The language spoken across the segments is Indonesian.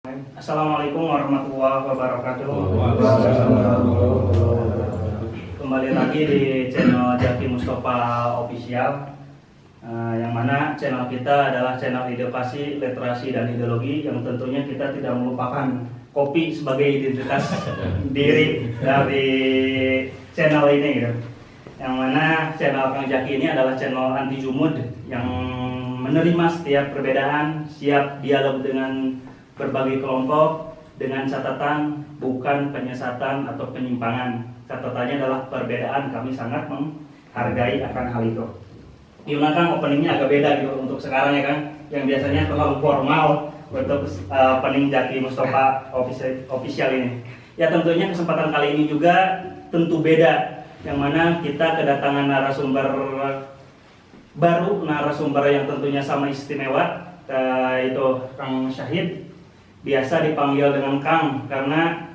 Assalamualaikum warahmatullahi wabarakatuh. Kembali lagi di channel Zaki Mustafa Official, yang mana channel kita adalah channel edukasi, literasi, dan ideologi, yang tentunya kita tidak melupakan kopi sebagai identitas diri dari channel ini gitu. Yang mana channel Kang Zaki ini adalah channel anti jumud yang menerima setiap perbedaan, siap dialog dengan berbagai kelompok dengan catatan bukan penyesatan atau penyimpangan. Catatannya adalah perbedaan, kami sangat menghargai akan hal itu. Gimana Kang, openingnya agak beda gitu untuk sekarang ya Kang, yang biasanya terlalu formal untuk opening Zaki Mustafa Official ini. Ya tentunya kesempatan kali ini juga tentu beda, yang mana kita kedatangan narasumber baru, narasumber yang tentunya sama istimewa, yaitu Kang Syahid. Biasa dipanggil dengan Kang karena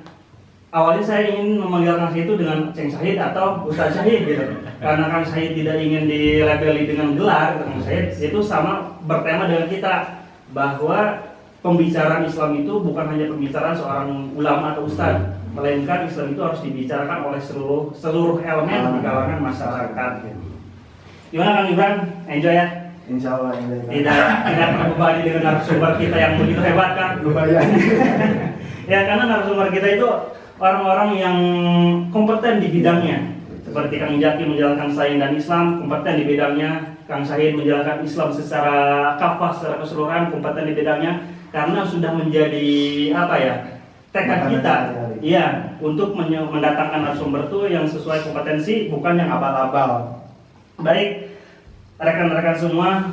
awalnya saya ingin memanggil Kang Syahid itu dengan Ceng Syahid atau Ustaz Syahid gitu. Karena Kang Syahid tidak ingin dilabeli dengan gelar, Kang Syahid itu sama bertema dengan kita, bahwa pembicaraan Islam itu bukan hanya pembicaraan seorang ulama atau ustaz, melainkan Islam itu harus dibicarakan oleh seluruh elemen di kalangan masyarakat gitu. Gimana Kang Ibran? Enjoy ya? Insya Allah Tidak terbebani dengan narasumber kita yang begitu hebat kan? lumayan. Ya karena narasumber kita itu orang-orang yang kompeten di bidangnya. Seperti Kang Zaki menjalankan sains dan Islam, kompeten di bidangnya. Kang Syahid menjalankan Islam secara kafah, secara keseluruhan, kompeten di bidangnya. Karena sudah menjadi tekad kita, iya, untuk mendatangkan narasumber itu yang sesuai kompetensi, bukan yang abal-abal. Baik, rekan-rekan semua,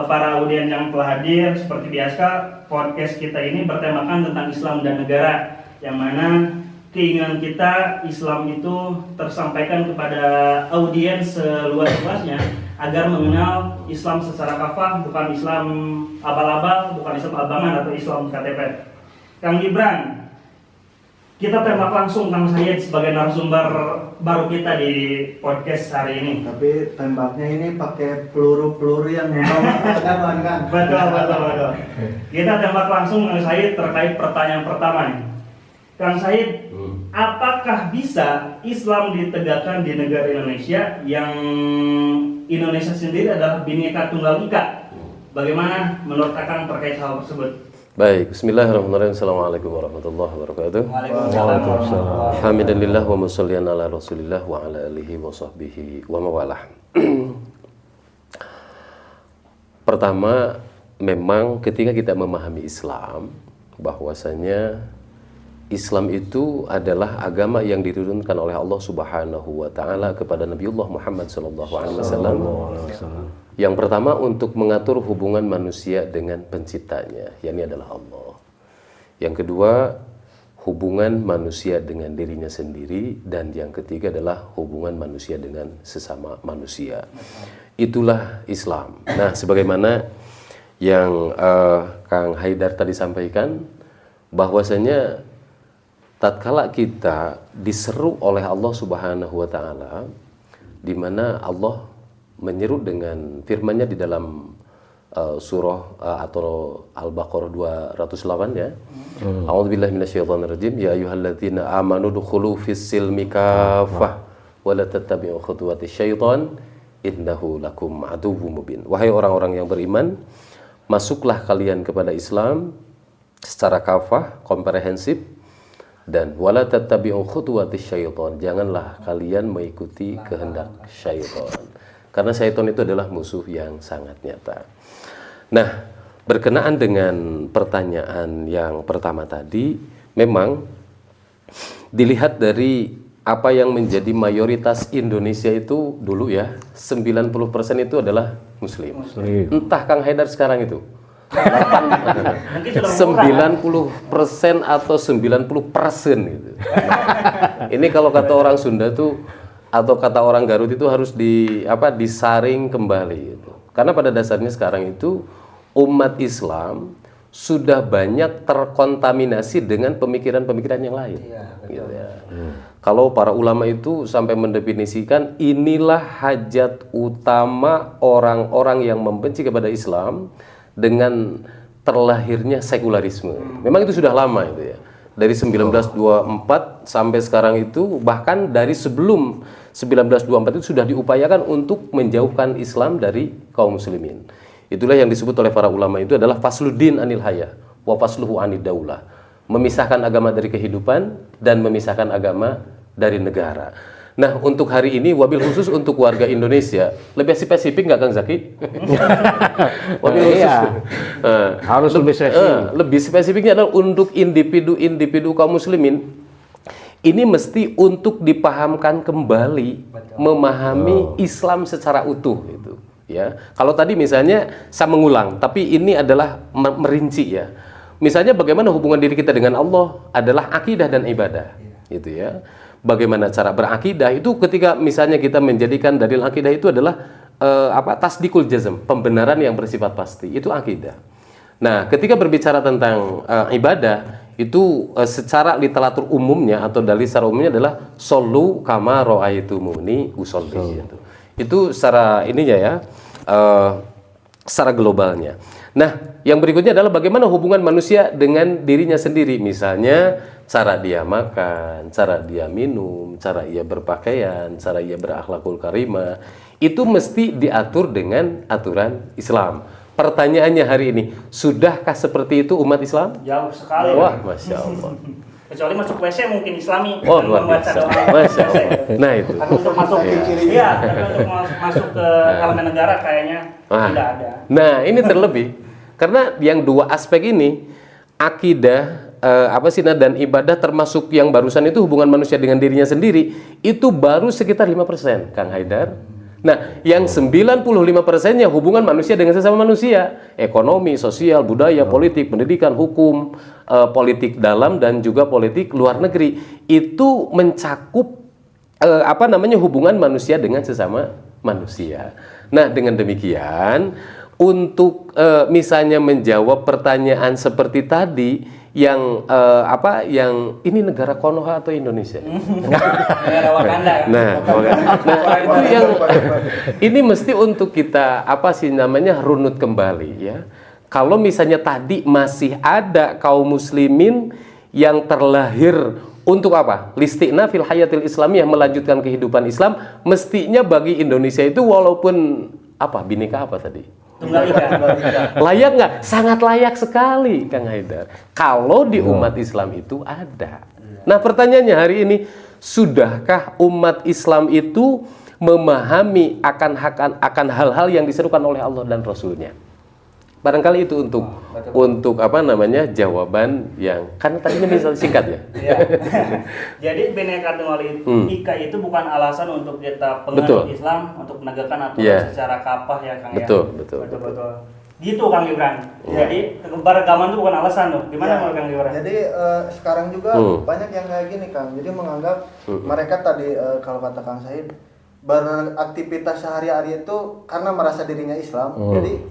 para audien yang telah hadir, seperti biasa podcast kita ini bertemakan tentang Islam dan negara, yang mana keinginan kita Islam itu tersampaikan kepada audiens seluas-luasnya agar mengenal Islam secara kafah, bukan Islam abal-abal, bukan Islam abangan atau Islam KTP. Kang Ibran, kita tembak langsung Kang Syahid sebagai narasumber baru kita di podcast hari ini. Tapi tembaknya ini pakai peluru-peluru yang memang ada kan? Betul. Kita tembak langsung Kang Syahid terkait pertanyaan pertama nih. Kang Syahid, apakah bisa Islam ditegakkan di negara Indonesia yang Indonesia sendiri adalah Bhinneka Tunggal Ika? Bagaimana menurut Akang terkait hal tersebut? Baik, bismillahirrahmanirrahim. Assalamualaikum warahmatullahi wabarakatuh. Waalaikumsalam. Alhamdulillah wa mushollian ala rasulillah wa ala alihi wa sahbihi wa mawalah. Pertama, memang ketika kita memahami Islam, bahwasanya Islam itu adalah agama yang diturunkan oleh Allah Subhanahu wa taala kepada Nabiullah Muhammad sallallahu alaihi wasallam. Yang pertama untuk mengatur hubungan manusia dengan penciptanya, yakni adalah Allah. Yang kedua, hubungan manusia dengan dirinya sendiri, dan yang ketiga adalah hubungan manusia dengan sesama manusia. Itulah Islam. Nah, sebagaimana yang Kang Haidar tadi sampaikan, bahwasanya tatkala kita diseru oleh Allah Subhanahu wa taala, di mana Allah menyeru dengan firman-Nya di dalam surah atau Al-Baqarah 208 ya. A'udzubillahi minasyaitonirrajim. Ya ayyuhalladzina amanu dukhulu fis-silmi kaffah wa la tattabi'u khutuwatis syaiton innahu lakum aduwwum mubin. Wahai orang-orang yang beriman, masuklah kalian kepada Islam secara kafah, komprehensif, dan wala tattabi'u khutuwatis syaiton, janganlah kalian mengikuti kehendak syaiton. Karena syaitan itu adalah musuh yang sangat nyata. Nah, berkenaan dengan pertanyaan yang pertama tadi, memang dilihat dari apa yang menjadi mayoritas Indonesia itu dulu ya, 90% itu adalah Muslim. Entah Kang Haidar sekarang itu 90% atau 90% gitu. Ini kalau kata orang Sunda tuh, atau kata orang Garut itu harus disaring kembali gitu. Karena pada dasarnya sekarang itu umat Islam sudah banyak terkontaminasi dengan pemikiran-pemikiran yang lain. Gitu ya. Kalau para ulama itu sampai mendefinisikan inilah hajat utama orang-orang yang membenci kepada Islam dengan terlahirnya sekularisme. Memang itu sudah lama itu ya. Dari 1924 sampai sekarang itu, bahkan dari sebelum 1924 itu sudah diupayakan untuk menjauhkan Islam dari kaum muslimin. Itulah yang disebut oleh para ulama itu adalah fasluddin anil haya wa fasluhu anid daulah. Memisahkan agama dari kehidupan dan memisahkan agama dari negara. Nah, untuk hari ini wabil khusus untuk warga Indonesia, lebih spesifik nggak Kang Zaki? Wabil khusus. Iya. Harus lebih spesifik. Lebih spesifiknya adalah untuk individu kaum muslimin. Ini mesti untuk dipahamkan kembali, memahami Islam secara utuh itu. Ya, kalau tadi misalnya saya mengulang, tapi ini adalah merinci ya. Misalnya bagaimana hubungan diri kita dengan Allah adalah akidah dan ibadah, gitu ya. Bagaimana cara berakidah itu ketika misalnya kita menjadikan dalil akidah itu adalah tasdikul jazm, pembenaran yang bersifat pasti, itu akidah. Nah, ketika berbicara tentang ibadah itu secara literatur umumnya atau dalil secara umumnya adalah shollu kama ra'aitumuni usolli. Itu secara ininya ya, secara globalnya. Nah, yang berikutnya adalah bagaimana hubungan manusia dengan dirinya sendiri. Misalnya, cara dia makan, cara dia minum, cara ia berpakaian, cara ia berakhlakul karimah. Itu mesti diatur dengan aturan Islam. Pertanyaannya hari ini, sudahkah seperti itu umat Islam? Jauh sekali. Wah, Masya Allah. Kecuali masuk WC mungkin Islami. Oh, dan luar membaca biasa. doa. Masya Allah. Nah, itu. Tapi untuk masuk iya, tapi untuk masuk ke elemen negara kayaknya tidak ada. Nah, ini terlebih karena yang dua aspek ini, akidah dan ibadah, termasuk yang barusan itu hubungan manusia dengan dirinya sendiri, itu baru sekitar 5%, Kang Haidar. Nah, yang 95%-nya hubungan manusia dengan sesama manusia, ekonomi, sosial, budaya, politik, pendidikan, hukum, politik dalam dan juga politik luar negeri. Itu mencakup hubungan manusia dengan sesama manusia. Nah, dengan demikian untuk misalnya menjawab pertanyaan seperti tadi yang ini negara Konoha atau Indonesia? Negara Wakanda. Nah, itu yang ini mesti untuk kita runut kembali ya. Kalau misalnya tadi masih ada kaum muslimin yang terlahir untuk apa? Listiqna fil hayatil islamiyah, melanjutkan kehidupan Islam, mestinya bagi Indonesia itu walaupun Bhinneka tadi? Tunggal Ika. Layak nggak? Sangat layak sekali, Kang Haidar. Kalau di umat Islam itu ada. Nah, pertanyaannya hari ini, sudahkah umat Islam itu memahami akan hal-hal yang diserukan oleh Allah dan Rasulnya? Barangkali itu untuk jawaban yang karena tadinya misal singkat ya. Iya. Jadi Bhinneka Tunggal Ika itu bukan alasan untuk kita penganut Islam untuk menegakkan aturan secara kapah ya Kang. Betul. Gitu Kang Gibran. Jadi keberagaman itu bukan alasan tuh. Gimana Kang Gibran? Jadi sekarang juga banyak yang kayak gini Kang. Jadi menganggap mereka tadi kalau kata Kang Said beraktivitas sehari-hari itu karena merasa dirinya Islam. Jadi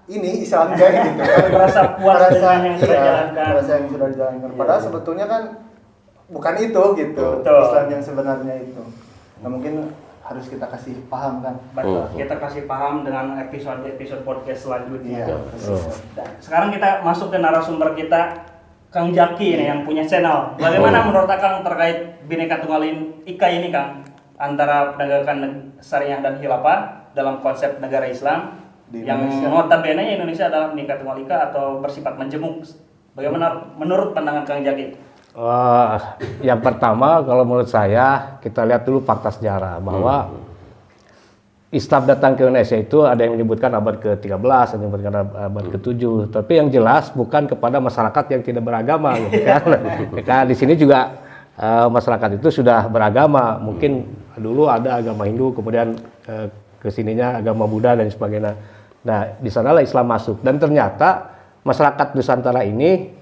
ini Islam kayak gitu. Merasa puas dengan yang sudah dijalankan. Merasa yang sudah dijalankan. Padahal sebetulnya kan bukan itu gitu. Betul. Islam yang sebenarnya itu. Nah, mungkin harus kita kasih paham kan. Betul. Kita kasih paham dengan episode podcast selanjutnya. Iya. Sekarang kita masuk ke narasumber kita, Kang Jaki nih yang punya channel. Bagaimana menurut Kang terkait Bhinneka Tunggal Ika ini Kang? Antara penegakan syariah dan khilafah dalam konsep negara Islam di yang notabene Indonesia adalah Bhinneka Tunggal Ika atau bersifat menjemuk. Bagaimana menurut pandangan Kang Jaki? Yang pertama, kalau menurut saya, kita lihat dulu fakta sejarah bahwa Islam datang ke Indonesia itu ada yang menyebutkan abad ke-13, ada yang menyebutkan abad ke-7. Tapi yang jelas bukan kepada masyarakat yang tidak beragama, gitu kan? Karena di sini juga masyarakat itu sudah beragama. Mungkin dulu ada agama Hindu, kemudian kesininya agama Buddha dan sebagainya. Nah, di sanalah Islam masuk dan ternyata masyarakat Nusantara ini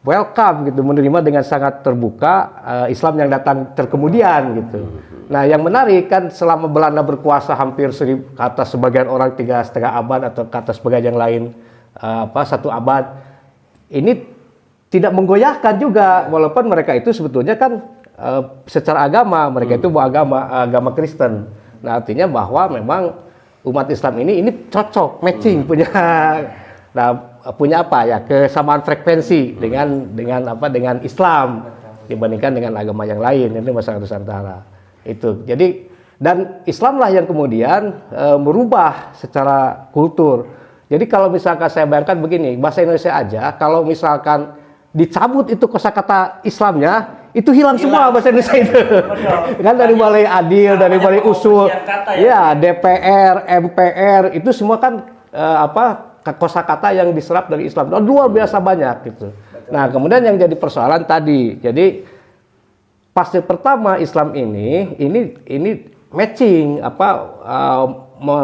welcome gitu, menerima dengan sangat terbuka Islam yang datang terkemudian gitu. Nah, yang menarik kan selama Belanda berkuasa hampir kata sebagian orang 3,5 abad atau kata sebagian yang lain 1 abad, ini tidak menggoyahkan juga walaupun mereka itu sebetulnya kan secara agama mereka itu agama Kristen. Nah, artinya bahwa memang umat Islam ini cocok, matching, punya Nah, punya apa ya kesamaan frekuensi dengan Islam dibandingkan dengan agama yang lain, itu masyarakat Nusantara itu. Jadi dan Islamlah yang kemudian merubah secara kultur. Jadi kalau misalkan saya bayangkan begini, bahasa Indonesia aja kalau misalkan dicabut itu kosakata Islamnya, itu hilang semua bahasa Indonesia itu. Kan dari mulai adil, dari mulai usul, ya DPR, MPR itu semua kan kosakata yang diserap dari Islam. Luar biasa banyak gitu. Nah, kemudian yang jadi persoalan tadi. Jadi fase pertama Islam ini matching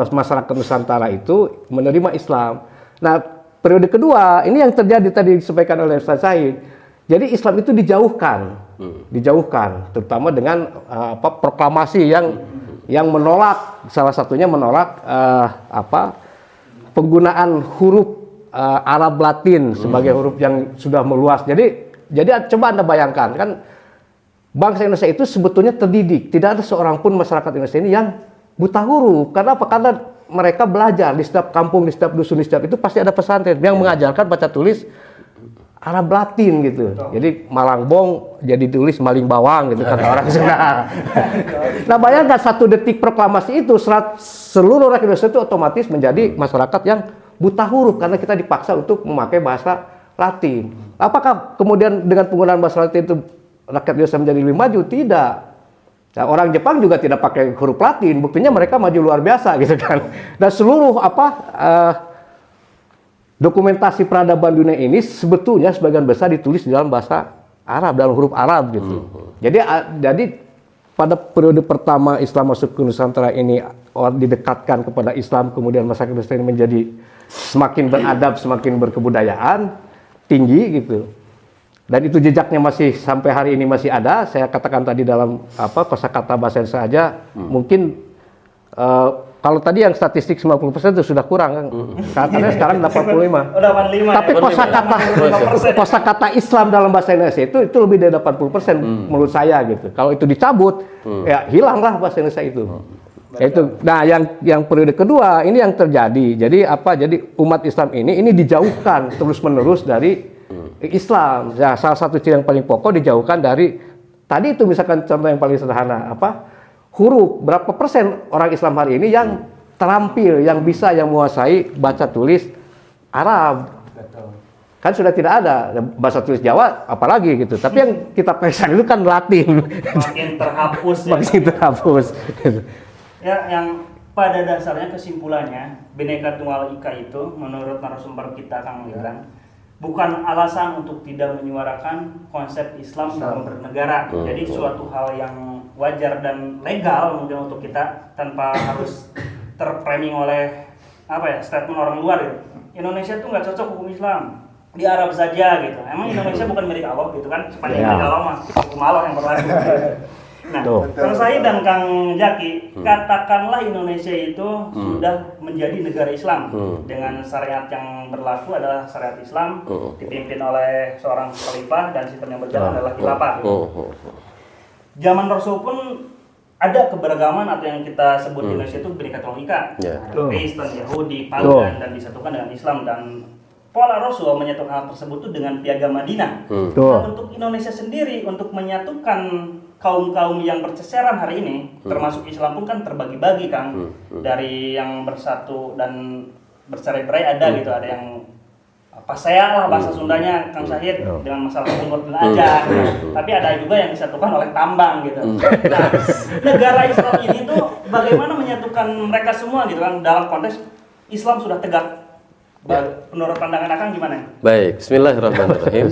masyarakat Nusantara itu menerima Islam. Nah, periode kedua ini yang terjadi tadi disampaikan oleh Ustaz Said. Jadi Islam itu dijauhkan, terutama dengan proklamasi yang menolak, salah satunya menolak penggunaan huruf Arab Latin sebagai huruf yang sudah meluas. Jadi coba Anda bayangkan kan, bangsa Indonesia itu sebetulnya terdidik. Tidak ada seorang pun masyarakat Indonesia ini yang buta huruf. Karena apa? Karena mereka belajar di setiap kampung, di setiap dusun, di setiap itu pasti ada pesantren yang mengajarkan baca tulis Arab Latin gitu. Jadi Malangbong jadi tulis maling bawang gitu kata orang Sunda. Nah, bayangkan 1 detik proklamasi itu seluruh rakyat Indonesia itu otomatis menjadi masyarakat yang buta huruf karena kita dipaksa untuk memakai bahasa Latin. Apakah kemudian dengan penggunaan bahasa Latin itu rakyat Indonesia menjadi lebih maju? Tidak. Nah, orang Jepang juga tidak pakai huruf Latin, buktinya mereka maju luar biasa gitu kan. Dan seluruh dokumentasi peradaban dunia ini sebetulnya sebagian besar ditulis di dalam bahasa Arab, dalam huruf Arab gitu. Jadi pada periode pertama Islam masuk ke Nusantara ini didekatkan kepada Islam, kemudian masyarakat Indonesia ini menjadi semakin beradab, semakin berkebudayaan tinggi gitu. Dan itu jejaknya masih sampai hari ini masih ada. Saya katakan tadi dalam kosakata bahasa Indonesia saja mungkin kalau tadi yang statistik 90% itu sudah kurang kan. Katanya sekarang 85. Udah 85. Tapi kosakata Islam dalam bahasa Indonesia itu lebih dari 80% menurut saya gitu. Kalau itu dicabut ya hilanglah bahasa Indonesia itu. Itu. Nah, yang periode kedua ini yang terjadi. Jadi umat Islam ini dijauhkan terus-menerus dari Islam. Ya, salah satu ciri yang paling pokok dijauhkan dari tadi itu misalkan contoh yang paling sederhana huruf, berapa persen orang Islam hari ini yang terampil, yang bisa, yang menguasai baca tulis Arab. Kan sudah tidak ada bahasa tulis Jawa apalagi gitu. Tapi yang kita pesan itu kan Latin. Makin terhapus ya. Makin terhapus. Ya, yang pada dasarnya kesimpulannya Bhinneka Tunggal Ika itu menurut narasumber kita Kang Liran bukan alasan untuk tidak menyuarakan konsep Islam dalam bernegara. Jadi suatu hal yang wajar dan legal mungkin untuk kita tanpa harus terframing oleh statement orang luar gitu. Indonesia tuh nggak cocok hukum Islam, di Arab saja gitu. Emang Indonesia bukan milik Allah gitu kan? Sepanjang milik Allah mah hukum Allah yang berlaku. Nah, Kang Said dan Kang Jaki, katakanlah Indonesia itu sudah menjadi negara Islam dengan syariat yang berlaku adalah syariat Islam dipimpin oleh seorang khalifah dan sistem yang berjalan adalah khilafah. Zaman Rasul pun ada keberagaman atau yang kita sebut di Indonesia itu Bhinneka Tunggal Ika. Ada Kristen, Yahudi, Pagan dan disatukan dengan Islam, dan pola Rasul menyatukan hal tersebut itu dengan Piagam Madinah. Dan untuk Indonesia sendiri untuk menyatukan kaum-kaum yang berceceran hari ini, termasuk Islam pun kan terbagi-bagi Kang. Dari yang bersatu dan bercerai-berai ada gitu, ada yang pasea lah bahasa Sundanya Kang Syahid dengan masalah pengurus aja. Tapi ada juga yang disatukan oleh tambang gitu. Nah, negara Islam ini tuh bagaimana menyatukan mereka semua gitu kan dalam konteks Islam sudah tegak. Menurut pandangan Akang gimana? Baik, bismillahirrahmanirrahim.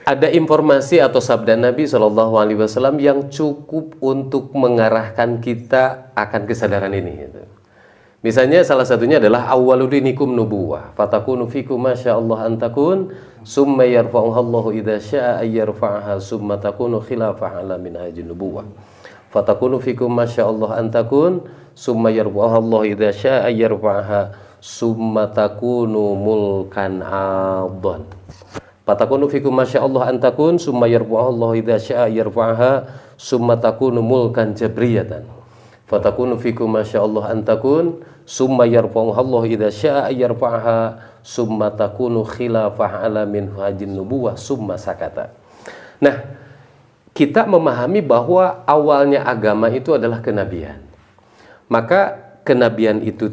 Ada informasi atau sabda Nabi SAW yang cukup untuk mengarahkan kita akan kesadaran ini. Misalnya salah satunya adalah awwaludinikum nubuwah, fatakunu fikum masyaallah antakun, summa yarfa'uha Allahu idza syaa'a ayyarfa'aha, summa takunu khilafah ala minhajin nubuwah. Fatakunu fikum masyaallah antakun, summa yarfa'uha Allahu idza syaa'a ayyarfa'aha, summa takunu mulkan 'adhan. Fatakunu fikum masyaallah antakun, summa yarfa'uha Allahu idza syaa'a ayyarfa'aha, summa takunu mulkan jabriyatan. Fatakunu fikum masyaallah antakun, summa yarfa'uha Allahu idza syaa'a ayyarfa'aha, summa takunu khilafah ala min hajin nubuwah summa sakata. Nah, kita memahami bahwa awalnya agama itu adalah kenabian. Maka kenabian itu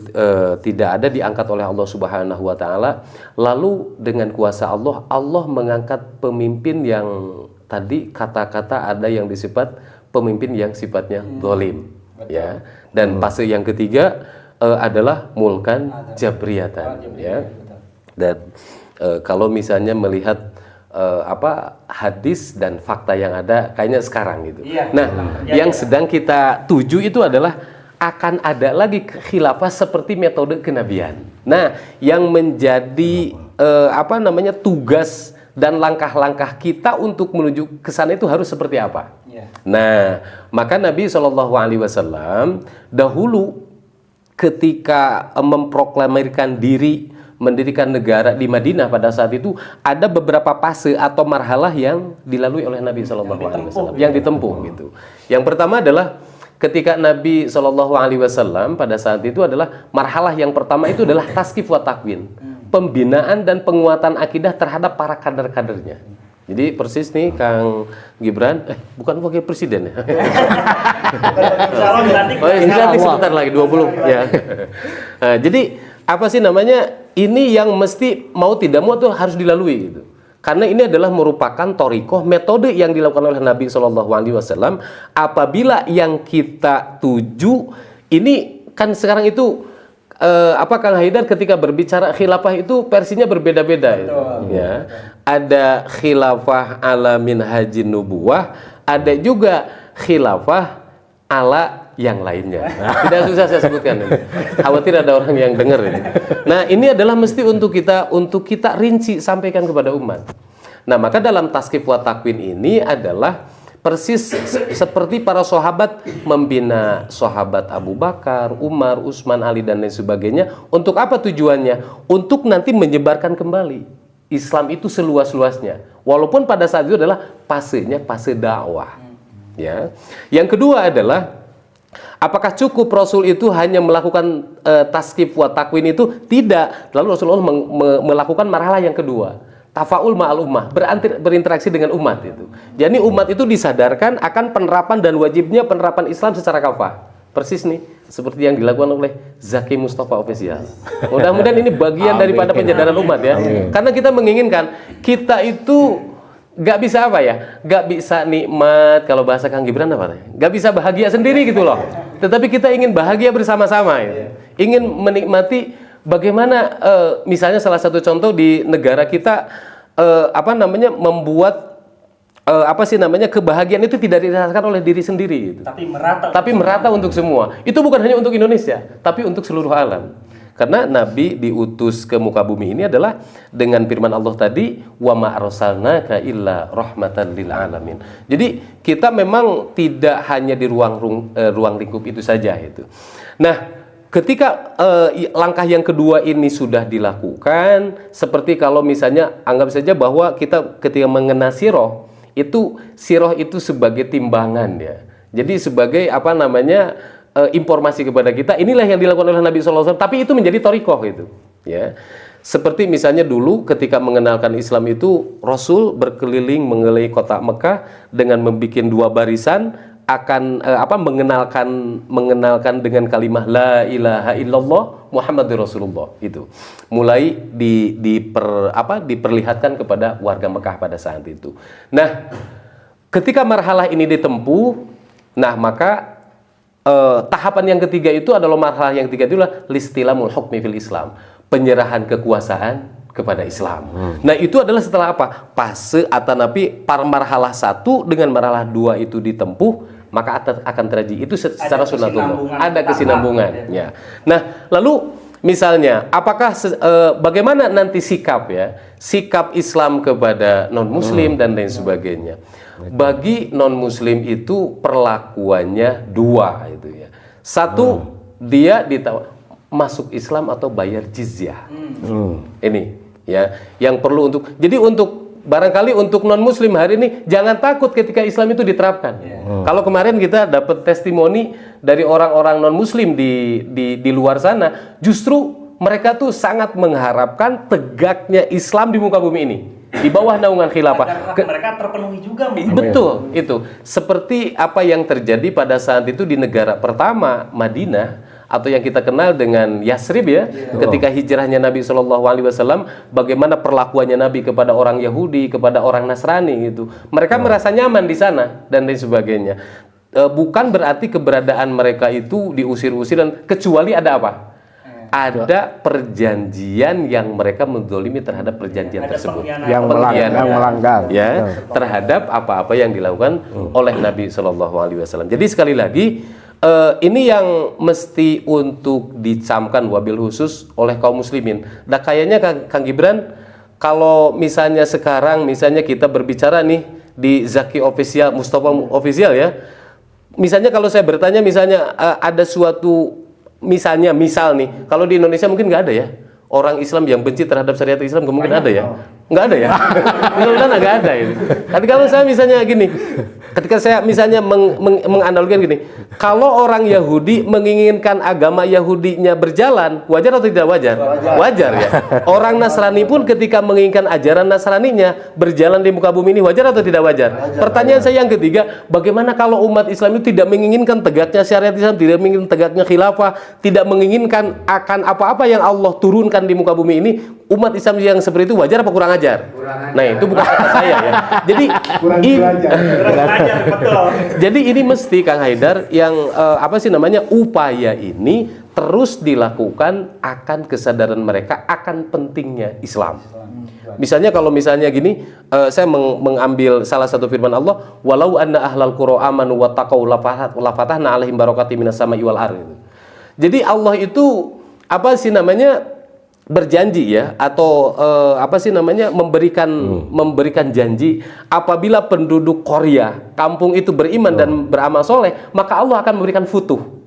tidak ada diangkat oleh Allah Subhanahu wa taala, lalu dengan kuasa Allah, Allah mengangkat pemimpin yang tadi kata-kata ada yang disifat pemimpin yang sifatnya zalim, ya. Dan fase yang ketiga adalah mulkan jabriyatan, ya. Dan kalau misalnya melihat hadis dan fakta yang ada kayaknya sekarang gitu. Nah, yang sedang kita tuju itu adalah akan ada lagi khilafah seperti metode kenabian. Nah, yang menjadi tugas dan langkah-langkah kita untuk menuju ke sana itu harus seperti apa? Nah, maka Nabi SAW dahulu ketika memproklamirkan diri mendirikan negara di Madinah pada saat itu ada beberapa fase atau marhalah yang dilalui oleh Nabi SAW yang ditempuh gitu. Yang pertama adalah ketika Nabi SAW pada saat itu adalah marhalah yang pertama itu adalah taskif wa takwin, pembinaan dan penguatan akidah terhadap para kader-kadernya. Jadi persis nih Kang Gibran, bukan wakil presiden ya. Nanti sebentar lagi 20 ya. Nah, jadi apa sih namanya? Ini yang mesti mau tidak mau tuh harus dilalui gitu. Karena ini adalah merupakan thoriqoh, metode yang dilakukan oleh Nabi SAW. Apabila yang kita tuju ini kan sekarang itu Kang Haidar ketika berbicara khilafah itu versinya berbeda-beda gitu. Ya. Ada khilafah ala minhajin nubuwah, ada juga khilafah ala yang lainnya. Tidak susah saya sebutkan ini. Khawatir ada orang yang dengar ini. Nah, ini adalah mesti untuk kita rinci sampaikan kepada umat. Nah, maka dalam taskif wa takwin ini adalah persis seperti para sahabat membina sahabat Abu Bakar, Umar, Utsman, Ali dan lain sebagainya. Untuk apa tujuannya? Untuk nanti menyebarkan kembali Islam itu seluas-luasnya. Walaupun pada saat itu adalah fasenya fase dakwah. Ya. Yang kedua adalah apakah cukup Rasul itu hanya melakukan taskif wa takwin itu? Tidak. Lalu Rasulullah melakukan marhalah yang kedua, tafaul ma'al ummah, berinteraksi dengan umat itu. Jadi umat itu disadarkan akan penerapan dan wajibnya penerapan Islam secara kafah. Persis nih seperti yang dilakukan oleh Zaki Mustafa Official. Mudah-mudahan ini bagian daripada penyadaran umat ya. Karena kita menginginkan kita itu gak bisa gak bisa nikmat, kalau bahasa Kang Gibran gak bisa bahagia sendiri gitu loh. Tetapi kita ingin bahagia bersama-sama ya. Ingin menikmati bagaimana misalnya salah satu contoh di negara kita membuat kebahagiaan itu tidak dirasakan oleh diri sendiri gitu. Tapi merata untuk semua. Itu bukan hanya untuk Indonesia, tapi untuk seluruh alam. Karena Nabi diutus ke muka bumi ini adalah dengan firman Allah tadi, wa ma arsalnaka illa rahmatan lil alamin. Jadi kita memang tidak hanya di ruang lingkup itu saja itu. Nah, ketika langkah yang kedua ini sudah dilakukan, seperti kalau misalnya anggap saja bahwa kita ketika mengenal siroh itu sebagai timbangan ya. Jadi sebagai informasi kepada kita, inilah yang dilakukan oleh Nabi SAW, tapi itu menjadi thoriqoh itu ya. Seperti misalnya dulu ketika mengenalkan Islam itu Rasul berkeliling mengelilingi kota Mekah dengan membuat 2 barisan akan mengenalkan dengan kalimah la ilaha illallah Muhammadur Rasulullah itu. Mulai diperlihatkan kepada warga Mekah pada saat itu. Nah, ketika marhalah ini ditempuh, nah maka tahapan yang ketiga itu adalah marhalah yang ketiga itulah listilamul hukmi fil Islam, penyerahan kekuasaan kepada Islam. Nah, itu adalah setelah apa? Fase atanapi marhalah 1 dengan marhalah 2 itu ditempuh, maka akan terjadi itu secara sunatullah. Ada kesinambungan ya. Nah, lalu misalnya apakah bagaimana nanti sikap Islam kepada non muslim dan lain sebagainya. Bagi non muslim itu perlakuannya 2 itu ya. 1 dia masuk Islam atau bayar jizyah. Ini ya yang perlu jadi untuk barangkali untuk non muslim hari ini jangan takut ketika Islam itu diterapkan. Kalau kemarin kita dapat testimoni dari orang-orang non muslim di luar sana, justru mereka tuh sangat mengharapkan tegaknya Islam di muka bumi ini, di bawah naungan khilafah. Agar mereka terpenuhi juga mungkin. Betul, itu seperti apa yang terjadi pada saat itu di negara pertama Madinah, atau yang kita kenal dengan Yasrib ya, ketika hijrahnya Nabi Shallallahu Alaihi Wasallam, bagaimana perlakuannya Nabi kepada orang Yahudi, kepada orang Nasrani gitu, mereka merasa nyaman di sana dan lain sebagainya. Bukan berarti keberadaan mereka itu diusir-usir, dan kecuali ada apa? Ada perjanjian yang mereka mendolimi terhadap perjanjian Ada tersebut, yang melanggar ya, terhadap apa-apa yang dilakukan oleh Nabi Shallallahu Alaihi Wasallam. Jadi sekali lagi, ini yang mesti untuk dicamkan wabil khusus oleh kaum muslimin. Nah kayaknya Kang Gibran, kalau misalnya sekarang misalnya kita berbicara nih di Zaki Official, Mustafa Official ya, misalnya kalau saya bertanya misalnya ada suatu misal nih, kalau di Indonesia mungkin nggak ada ya orang Islam yang benci terhadap syariat Islam, mungkin ada ya? Nggak ada ya? Mudah-mudahan nggak ada ini. Tapi kalau saya misalnya gini, ketika saya misalnya menganalogikan gini, kalau orang Yahudi menginginkan agama Yahudinya berjalan, wajar atau tidak wajar? Wajar ya. Orang Nasrani pun ketika menginginkan ajaran Nasraninya berjalan di muka bumi ini, wajar atau tidak wajar? Pertanyaan saya yang ketiga, bagaimana kalau umat Islam itu tidak menginginkan tegaknya syariat Islam, tidak menginginkan tegaknya khilafah, tidak menginginkan akan apa-apa yang Allah turunkan di muka bumi ini, umat Islam yang seperti itu wajar apa kurang ajar? Nah itu bukan kata saya ya. Jadi jadi ini mesti Kang Haidar yang upaya ini terus dilakukan akan kesadaran mereka akan pentingnya Islam. Misalnya kalau misalnya gini, saya mengambil salah satu firman Allah, walau anna ahlal qura amanu wattaqau lafatahna alaihim barakatim minas sama'i wal ardh. Jadi Allah itu berjanji ya, atau memberikan janji apabila penduduk Korea kampung itu beriman dan beramal soleh, maka Allah akan memberikan futuh.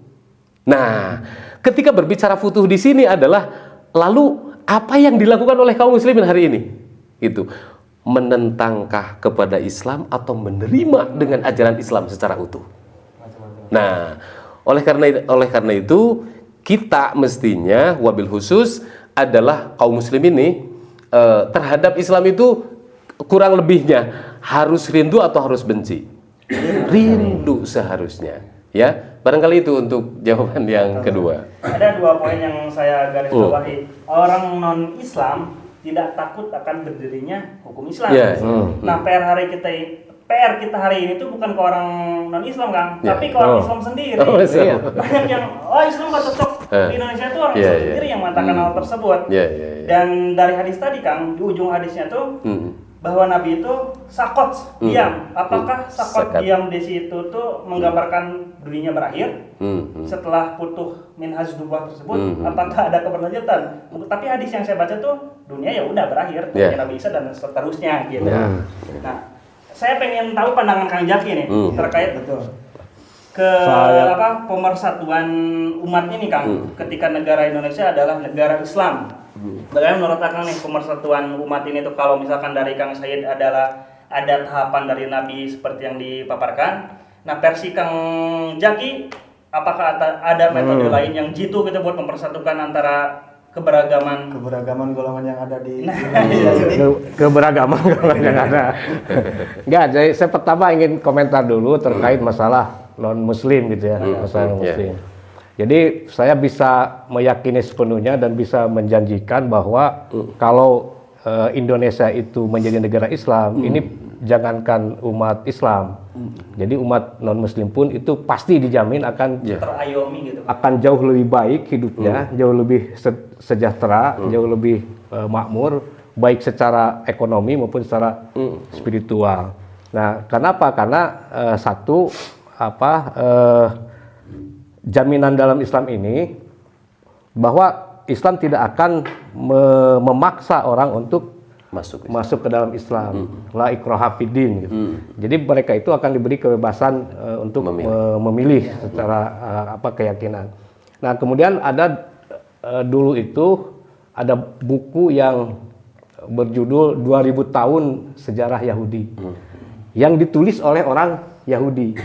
Nah, ketika berbicara futuh di sini adalah lalu apa yang dilakukan oleh kaum muslimin hari ini? Itu menentangkah kepada Islam atau menerima dengan ajaran Islam secara utuh. Nah, oleh karena itu kita mestinya wabil khusus adalah kaum muslim ini terhadap Islam itu kurang lebihnya harus rindu atau harus benci? Rindu seharusnya, ya. Barangkali itu untuk jawaban yang kedua. Ada 2 poin yang saya garis bawahi. Orang non Islam tidak takut akan berdirinya hukum Islam. Nah, PR kita hari ini tuh bukan ke orang non Islam Kang, tapi ke orang Islam sendiri. Banyak yang Islam gak cocok di Indonesia tuh orang Islam sendiri yang mengatakan hal tersebut. Dan dari hadis tadi Kang, di ujung hadisnya tuh bahwa Nabi itu sakot diam. Apakah sakot diam di situ tuh menggambarkan dirinya berakhir setelah putuh minhaj nubuwah tersebut? Apakah ada keberlanjutan? Tapi hadis yang saya baca tuh dunia ya udah berakhir, Nabi Isa dan seterusnya gitu. Nah, saya pengen tahu pandangan Kang Jaki nih terkait pemersatuan umat ini Kang, ketika negara Indonesia adalah negara Islam. Bagaimana menurut Kang nih pemersatuan umat ini tuh, kalau misalkan dari Kang Said adalah ada tahapan dari Nabi seperti yang dipaparkan. Nah, versi Kang Jaki, apakah ada metode lain yang jitu gitu buat mempersatukan antara keberagaman golongan yang ada di keberagaman golongan yang ada. Enggak, jadi saya pertama ingin komentar dulu terkait masalah non muslim gitu ya, masalah non muslim. Jadi saya bisa meyakini sepenuhnya dan bisa menjanjikan bahwa kalau Indonesia itu menjadi negara Islam, ini jangankan umat Islam, jadi umat non Muslim pun itu pasti dijamin akan terayomi gitu. Akan jauh lebih baik hidupnya, jauh lebih sejahtera, jauh lebih makmur, baik secara ekonomi maupun secara spiritual. Nah, kenapa? Karena jaminan dalam Islam ini bahwa Islam tidak akan memaksa orang untuk masuk ke dalam Islam, la ikraha fiddin gitu. Jadi mereka itu akan diberi kebebasan untuk memilih secara keyakinan. Nah, kemudian ada dulu itu ada buku yang berjudul 2000 tahun sejarah Yahudi yang ditulis oleh orang Yahudi,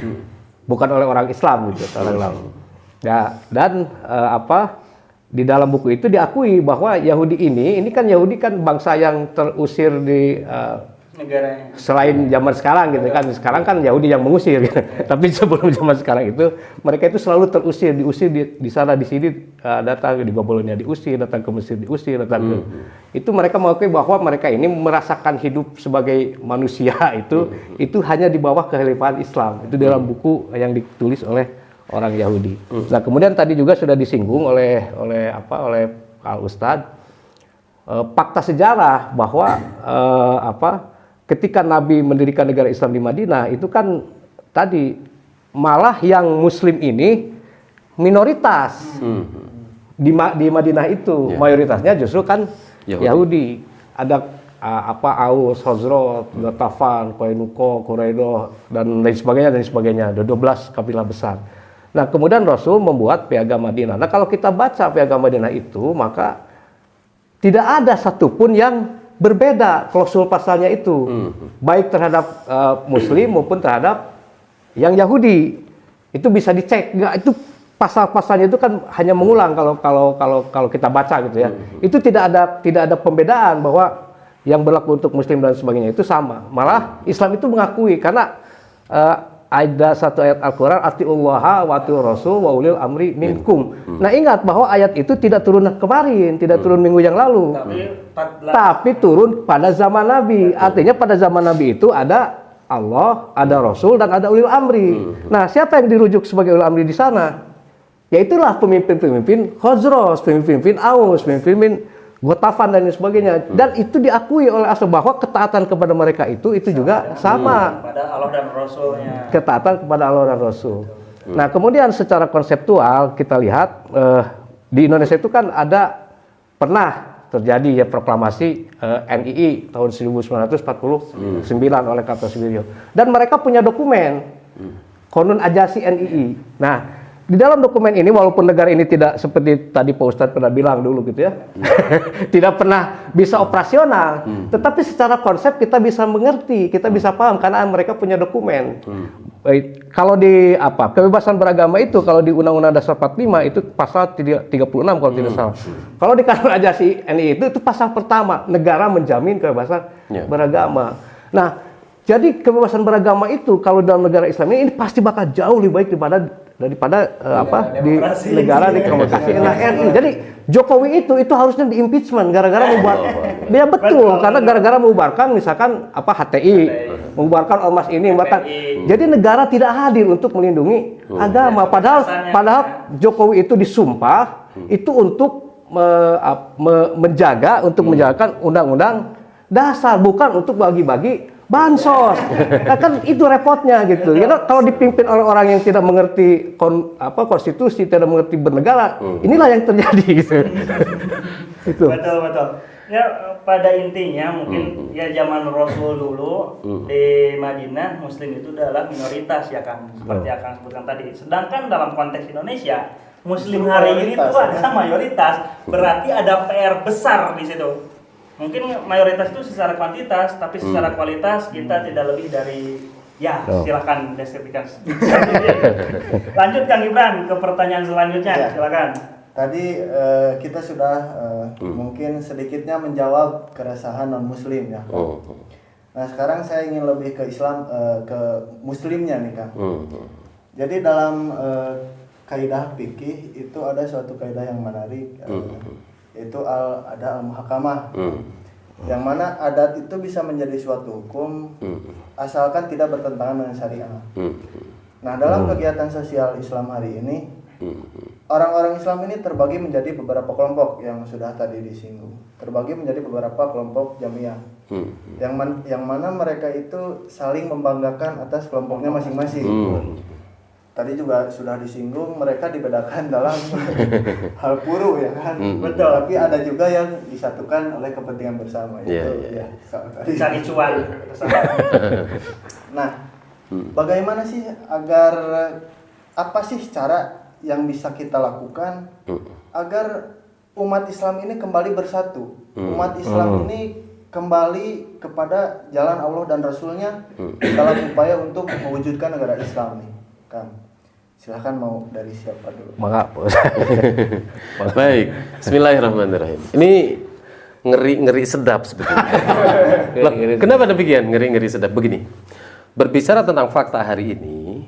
bukan oleh orang Islam gitu, orang Islam. Ya, dan di dalam buku itu diakui bahwa Yahudi ini kan Yahudi kan bangsa yang terusir di Negaranya. selain zaman sekarang gitu kan. Sekarang kan Yahudi yang mengusir gitu. Tapi sebelum zaman sekarang itu mereka itu selalu terusir, diusir di sana di sini, datang di Babilonia diusir, datang ke Mesir diusir, datang ke itu mereka mengakui bahwa mereka ini merasakan hidup sebagai manusia itu hanya di bawah kekhalifahan Islam. Itu dalam buku yang ditulis oleh orang Yahudi. Nah, kemudian tadi juga sudah disinggung oleh Pak Ustadz fakta sejarah bahwa ketika Nabi mendirikan negara Islam di Madinah itu kan tadi malah yang Muslim ini minoritas di Madinah itu mayoritasnya justru kan Yahudi. Ada Aus, Khazraj, Ghatafan, Qainuqa, Quraidah dan lain sebagainya. Ada 12 kabilah besar. Nah, kemudian Rasul membuat Piagam Madinah. Nah, kalau kita baca Piagam Madinah itu maka tidak ada satupun yang berbeda klausul pasalnya itu, baik terhadap Muslim maupun terhadap yang Yahudi. Itu bisa dicek, nggak itu pasal-pasalnya itu kan hanya mengulang kalau kita baca gitu ya. Itu tidak ada pembedaan bahwa yang berlaku untuk Muslim dan sebagainya itu sama. Malah Islam itu mengakui karena ada satu ayat Al-Quran, atiullaha wa atiur rasul wa ulil amri minkum. Nah, ingat bahwa ayat itu tidak turun kemarin, tidak turun minggu yang lalu. Tapi turun pada zaman Nabi. Artinya pada zaman Nabi itu ada Allah, ada Rasul, dan ada ulil amri. Nah, siapa yang dirujuk sebagai ulil amri di sana? Yaitulah pemimpin-pemimpin Khazraj, pemimpin Aus, pemimpin Ghatafan dan sebagainya. Dan itu diakui oleh Rasul bahwa ketaatan kepada mereka itu juga sama. Kepada Allah dan Rasulnya. Ketaatan kepada Allah dan Rasul. Nah, kemudian secara konseptual kita lihat di Indonesia itu kan pernah terjadi ya proklamasi NII tahun 1949 oleh Kartosuwiryo. Dan mereka punya dokumen Qonun Ajasi NII. Nah, di dalam dokumen ini walaupun negara ini tidak seperti tadi Pak Ustadz pernah bilang dulu gitu ya, tidak pernah bisa operasional, tetapi secara konsep kita bisa mengerti, kita bisa paham karena mereka punya dokumen. Kalau di kebebasan beragama itu kalau di Undang-Undang Dasar 45 itu pasal 36 kalau tidak salah. Kalau di Qonun Ajasi NII itu pasal pertama, negara menjamin kebebasan beragama. Nah, jadi kebebasan beragama itu kalau dalam negara Islam ini pasti bakal jauh lebih baik daripada di negara demokrasi NKRI. Jadi Jokowi itu harusnya di impeachment gara-gara membuat dia betul karena gara-gara membubarkan misalkan HTI, membubarkan ormas ini, membubarkan. Jadi negara tidak hadir untuk melindungi agama. Padahal Jokowi itu disumpah itu untuk menjaga menjalankan undang-undang dasar bukan untuk bagi-bagi bansos. Nah, kan itu repotnya gitu. Ya, kalau dipimpin oleh orang yang tidak mengerti konstitusi, tidak mengerti bernegara, inilah yang terjadi gitu. Itu. Betul. Ya, pada intinya mungkin ya zaman Rasul dulu di Madinah Muslim itu adalah minoritas ya kan, seperti Akang sebutkan tadi. Sedangkan dalam konteks Indonesia Muslim hari ini itu adalah mayoritas, berarti ada PR besar di situ. Mungkin mayoritas itu secara kuantitas, tapi secara kualitas kita tidak lebih dari silakan deskripsikan. Lanjut Kang Ibran ke pertanyaan selanjutnya, silakan. Tadi kita sudah mungkin sedikitnya menjawab keresahan non Muslim ya. Nah, sekarang saya ingin lebih ke Islam, ke Muslimnya nih Kang. Jadi dalam kaidah fikih itu ada suatu kaidah yang menarik. Itu ada al-muhakamah, yang mana adat itu bisa menjadi suatu hukum asalkan tidak bertentangan dengan syariah. Nah, dalam kegiatan sosial Islam hari ini orang-orang Islam ini terbagi menjadi beberapa kelompok yang sudah tadi disinggung, terbagi menjadi beberapa kelompok jamiah yang mana mereka itu saling membanggakan atas kelompoknya masing-masing. Tadi juga sudah disinggung mereka dibedakan dalam hal puru ya kan. Betul. Tapi ada juga yang disatukan oleh kepentingan bersama Cari cuan bersama. Nah, bagaimana sih apa sih cara yang bisa kita lakukan agar umat Islam ini kembali bersatu, umat Islam ini kembali kepada jalan Allah dan Rasulnya dalam upaya untuk mewujudkan negara Islam nih, Kang. Silahkan mau dari siapa dulu. Maka Baik, Bismillahirrahmanirrahim. Ini ngeri sedap sebetulnya. Loh, kenapa demikian ngeri sedap? Begini, berbicara tentang fakta hari ini,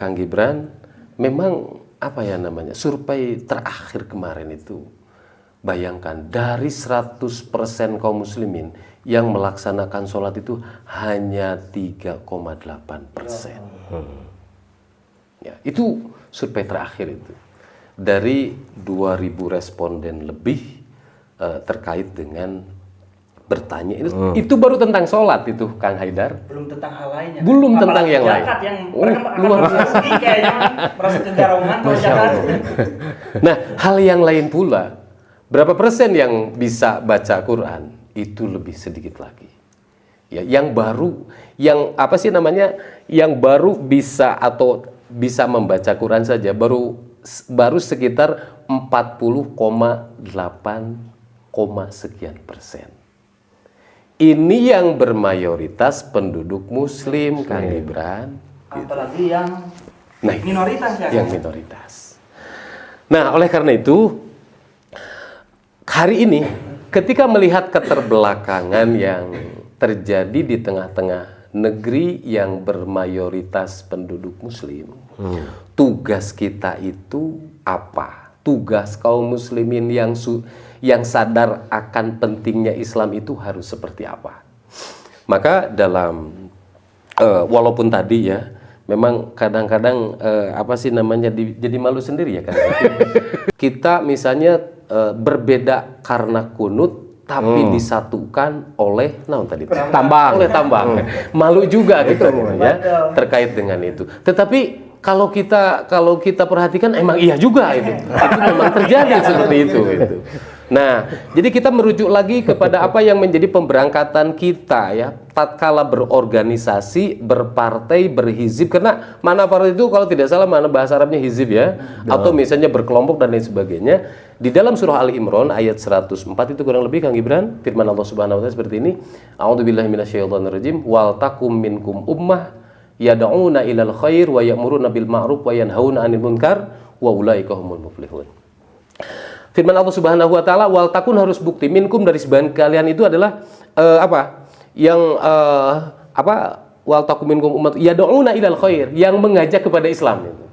Kang Gibran, memang apa ya namanya, survei terakhir kemarin itu, bayangkan dari 100% kaum muslimin yang melaksanakan sholat itu hanya 3,8%. Ya, itu survei terakhir itu. Dari 2.000 responden lebih terkait dengan bertanya itu baru tentang sholat itu, Kang Haidar. Belum tentang hal lainnya. Belum tentang yang lain. Zakat yang mereka akan merasa rugi kayaknya, merasa kegarongan kalau zakat. Nah, hal yang lain pula, berapa persen yang bisa baca Quran itu lebih sedikit lagi. Ya, yang baru, yang apa sih namanya, yang baru bisa atau bisa membaca Quran saja baru sekitar 40,8 sekian persen. Ini yang bermayoritas penduduk Muslim, Kang Gibran. Apalagi yang minoritas ya. Yang minoritas. Nah, oleh karena itu, hari ini ketika melihat keterbelakangan yang terjadi di tengah-tengah negeri yang bermayoritas penduduk Muslim, tugas kita itu apa? Tugas kaum muslimin yang sadar akan pentingnya Islam itu harus seperti apa? Maka dalam walaupun tadi ya memang kadang-kadang apa sih namanya jadi malu sendiri ya kan. Kita misalnya berbeda karena kunut tapi disatukan oleh tambang. Malu juga gitu ya terkait dengan itu. Tetapi kalau kita perhatikan emang iya juga itu memang terjadi seperti itu. Nah, jadi kita merujuk lagi kepada apa yang menjadi pemberangkatan kita ya, tatkala berorganisasi, berpartai, berhizib, karena mana partai itu kalau tidak salah mana bahasa Arabnya hizib ya, atau misalnya berkelompok dan lain sebagainya. Di dalam surah Ali Imran ayat 104 itu kurang lebih Kang Gibran, firman Allah Subhanahu wa taala seperti ini, A'udzubillahi minasyaitonirrajim, wal takum minkum ummah yad'una ilal khair wa ya'muruna bil ma'ruf wa yanhauna 'anil munkar wa ulaika humul muflihun. Firman Allah Subhanahu wa taala, wal takun harus bukti minkum dari sebagian kalian itu adalah wal takum minkum umat yad'una ilal khair, yang mengajak kepada Islam.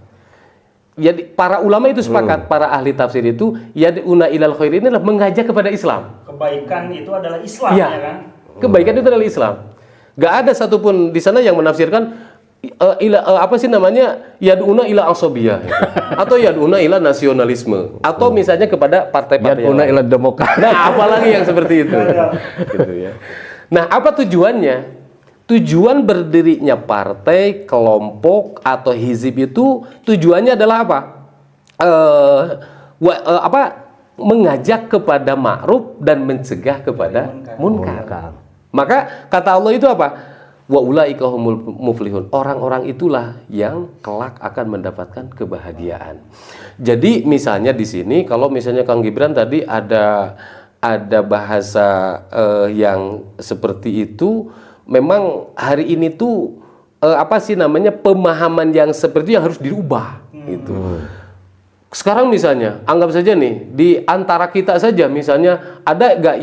Jadi para ulama itu sepakat, para ahli tafsir itu yad'una ilal khair ini adalah mengajak kepada Islam. Kebaikan itu adalah Islam ya kan? Kebaikan itu adalah Islam. Gak ada satupun di sana yang menafsirkan yad'una ila asobiyah atau yad'una ila nasionalisme atau misalnya kepada partai-partai yad'una ila demokrasi. Nah, apalagi yang seperti itu. Gitu ya. Nah, apa tujuannya? Tujuan berdirinya partai, kelompok atau hizib itu tujuannya adalah apa? Mengajak kepada ma'ruf dan mencegah kepada munkar. Maka kata Allah itu apa? Wa ulaika humul muflihun. Orang-orang itulah yang kelak akan mendapatkan kebahagiaan. Jadi misalnya di sini kalau misalnya Kang Gibran tadi ada bahasa yang seperti itu, memang hari ini tuh pemahaman yang seperti itu yang harus dirubah gitu. Sekarang misalnya anggap saja nih di antara kita saja misalnya ada gak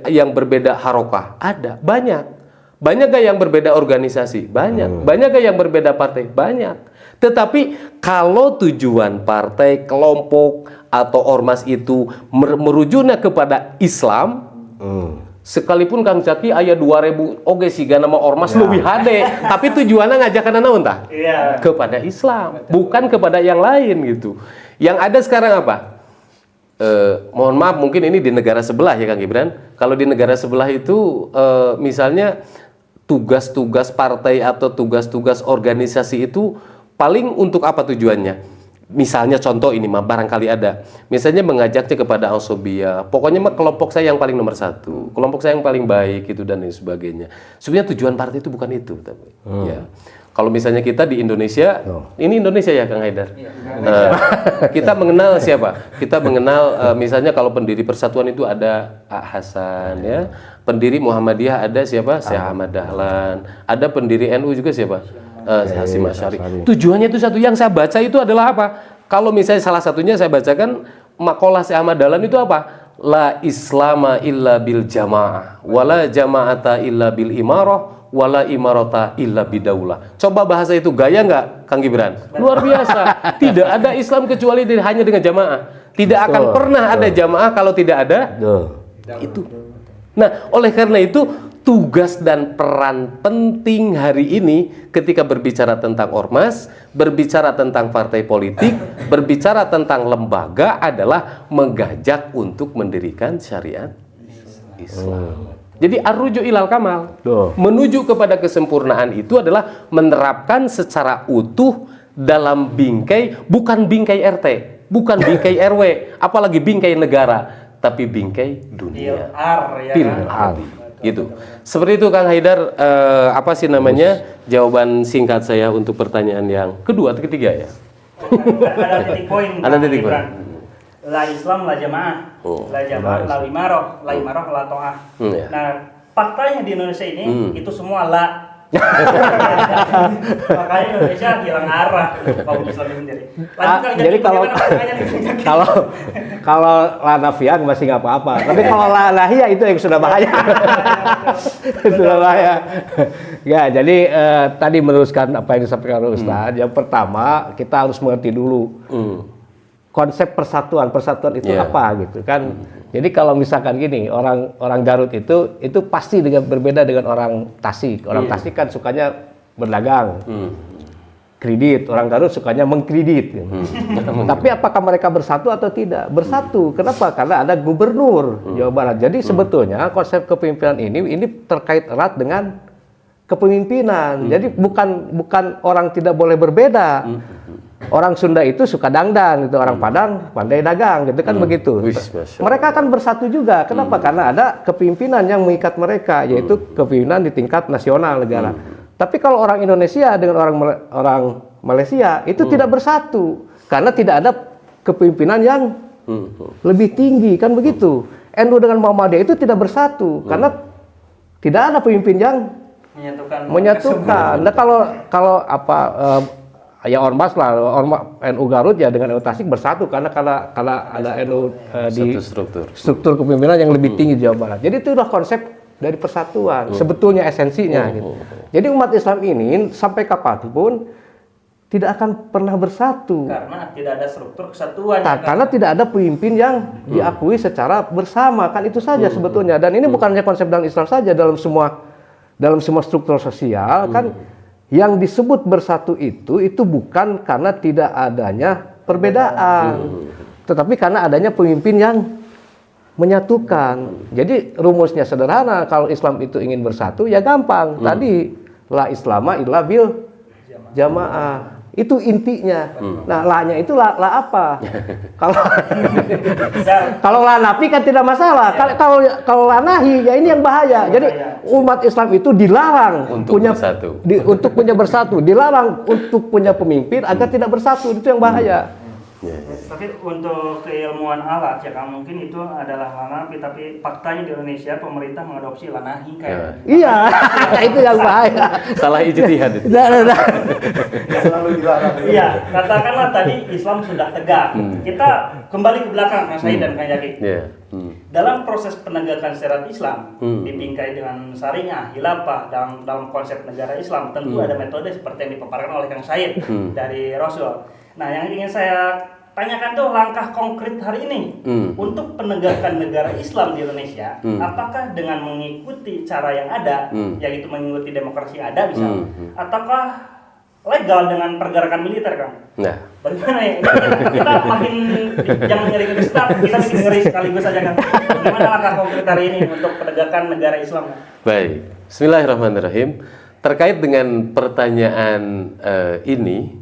yang berbeda harokah? Ada, banyak. Banyak gak yang berbeda organisasi? Banyak. Banyak gak yang berbeda partai? Banyak. Tetapi kalau tujuan partai, kelompok atau ormas itu merujuknya kepada Islam, sekalipun Kang Zaki ayat 2000 oke siga nama ormas lebih hade, tapi tujuannya ngajakan naon tah? Iya. Kepada Islam, bukan kepada yang lain gitu. Yang ada sekarang apa? Mohon maaf mungkin ini di negara sebelah ya Kang Gibran. Kalau di negara sebelah itu misalnya tugas-tugas partai atau tugas-tugas organisasi itu paling untuk apa tujuannya? Misalnya contoh ini mah barangkali ada. Misalnya mengajaknya kepada ausobia. Pokoknya mah kelompok saya yang paling nomor 1, kelompok saya yang paling baik itu dan lain sebagainya. Sebenarnya tujuan partai itu bukan itu, tapi ya. Kalau misalnya kita di Indonesia, ini Indonesia ya Kang Haidar. Kita mengenal siapa? Kita mengenal misalnya kalau pendiri Persatuan itu ada Hasan ya. Pendiri Muhammadiyah ada siapa? Syekh Ahmad Dahlan. Ada pendiri NU juga siapa? Hasyim Asy'ari. Tujuannya itu satu, yang saya baca itu adalah apa? Kalau misalnya salah satunya saya bacakan makalah Syekh Ahmad Dahlan itu apa? La islama illa bil jamaah, wala jama'ata illa bil imarah, wala imarata illa bidaulah. Coba bahasa itu gaya nggak, Kang Gibran? Luar biasa. Tidak ada Islam kecuali hanya dengan jamaah. Tidak akan pernah ada jamaah kalau tidak ada itu. Nah, oleh karena itu tugas dan peran penting hari ini ketika berbicara tentang ormas, berbicara tentang partai politik, berbicara tentang lembaga adalah mengajak untuk mendirikan syariat Islam. Jadi ar-ruju ilal kamal, menuju kepada kesempurnaan itu adalah menerapkan secara utuh dalam bingkai, bukan bingkai RT, bukan bingkai RW, apalagi bingkai negara, tapi bingkai dunia. Pilar, gitu. Seperti itu Kang Haidar, apa sih namanya jawaban singkat saya untuk pertanyaan yang kedua atau ketiga ya? Ada titik poin. Ada titik poin. La Islam, la jamaah, la jamaah, la imarah, la to'ah. Ya. Nah, faktanya di Indonesia ini itu semua la. Makanya Indonesia hilang arah kaum Islam sendiri. Jadi kalau la nafian masih nggak apa-apa, tapi kalau la nahiyah itu yang sudah bahaya. Sudah bahaya. Ya, jadi tadi meneruskan apa yang disampaikan oleh Ustaz. Yang pertama kita harus mengerti dulu konsep persatuan itu apa gitu kan. Jadi kalau misalkan gini, orang Garut itu pasti berbeda dengan orang Tasik. Orang Tasik kan sukanya berdagang, kredit. Orang Garut sukanya mengkredit. Tapi apakah mereka bersatu atau tidak? Bersatu. Kenapa? Karena ada gubernur Jawa Barat. Jadi sebetulnya konsep kepemimpinan ini terkait erat dengan kepemimpinan. Jadi bukan orang tidak boleh berbeda. Orang Sunda itu suka dangdang, gitu. Orang Padang pandai dagang, gitu kan begitu. Mereka akan bersatu juga. Kenapa? Karena ada kepemimpinan yang mengikat mereka, yaitu kepemimpinan di tingkat nasional negara. Tapi kalau orang Indonesia dengan orang Malaysia itu tidak bersatu, karena tidak ada kepemimpinan yang lebih tinggi, kan begitu. NU dengan Muhammadiyah itu tidak bersatu, karena tidak ada pemimpin yang menyatukan. Nah kalau apa ya ormas lah, NU Garut ya dengan NU Tasik bersatu karena ada NU di struktur kepemimpinan yang lebih tinggi di Jawa Barat. Jadi itu adalah konsep dari persatuan, sebetulnya esensinya. Gitu. Jadi umat Islam ini sampai kapanpun tidak akan pernah bersatu. Karena tidak ada struktur kesatuan. Karena tidak ada pemimpin yang diakui secara bersama, kan itu saja sebetulnya. Dan ini bukan hanya konsep dalam Islam saja, dalam semua struktur sosial kan. Yang disebut bersatu itu bukan karena tidak adanya perbedaan, tetapi karena adanya pemimpin yang menyatukan. Jadi rumusnya sederhana, kalau Islam itu ingin bersatu ya gampang. Tadi la islama illa bil jamaah. Itu intinya. Nah, la-nya itu la apa? Kalau la nafi kan tidak masalah. Kalau la nahi ya ini yang bahaya. Jadi umat Islam itu dilarang untuk punya bersatu, dilarang untuk punya pemimpin agar tidak bersatu. Itu yang bahaya. Tapi untuk keilmuan alat ya kan mungkin itu adalah lanapi, tapi faktanya di Indonesia pemerintah mengadopsi lanahi kayak. Iya, itu yang bahaya. Salah ijtihad itu. Selalu dilarang. Iya, katakanlah tadi Islam sudah tegak. Kita kembali ke belakang Mas Said dan Kang Yaki. Dalam proses penegakan syariat Islam dibingkai dengan syariah, khilafah dalam konsep negara Islam tentu ada metode seperti yang dipaparkan oleh Kang Said dari Rasul. Nah, yang ingin saya tanyakan tuh langkah konkret hari ini untuk penegakan negara Islam di Indonesia, apakah dengan mengikuti cara yang ada, yaitu mengikuti demokrasi yang ada misalnya, ataukah legal dengan pergerakan militer, Kang? Nah, bagaimana ya? Kita makin jangan ngeri-ngeri start, kita bikin ngeri sekaligus saja kan. Bagaimana langkah konkret hari ini untuk penegakan negara Islam? Baik, Bismillahirrahmanirrahim. Terkait dengan pertanyaan ini,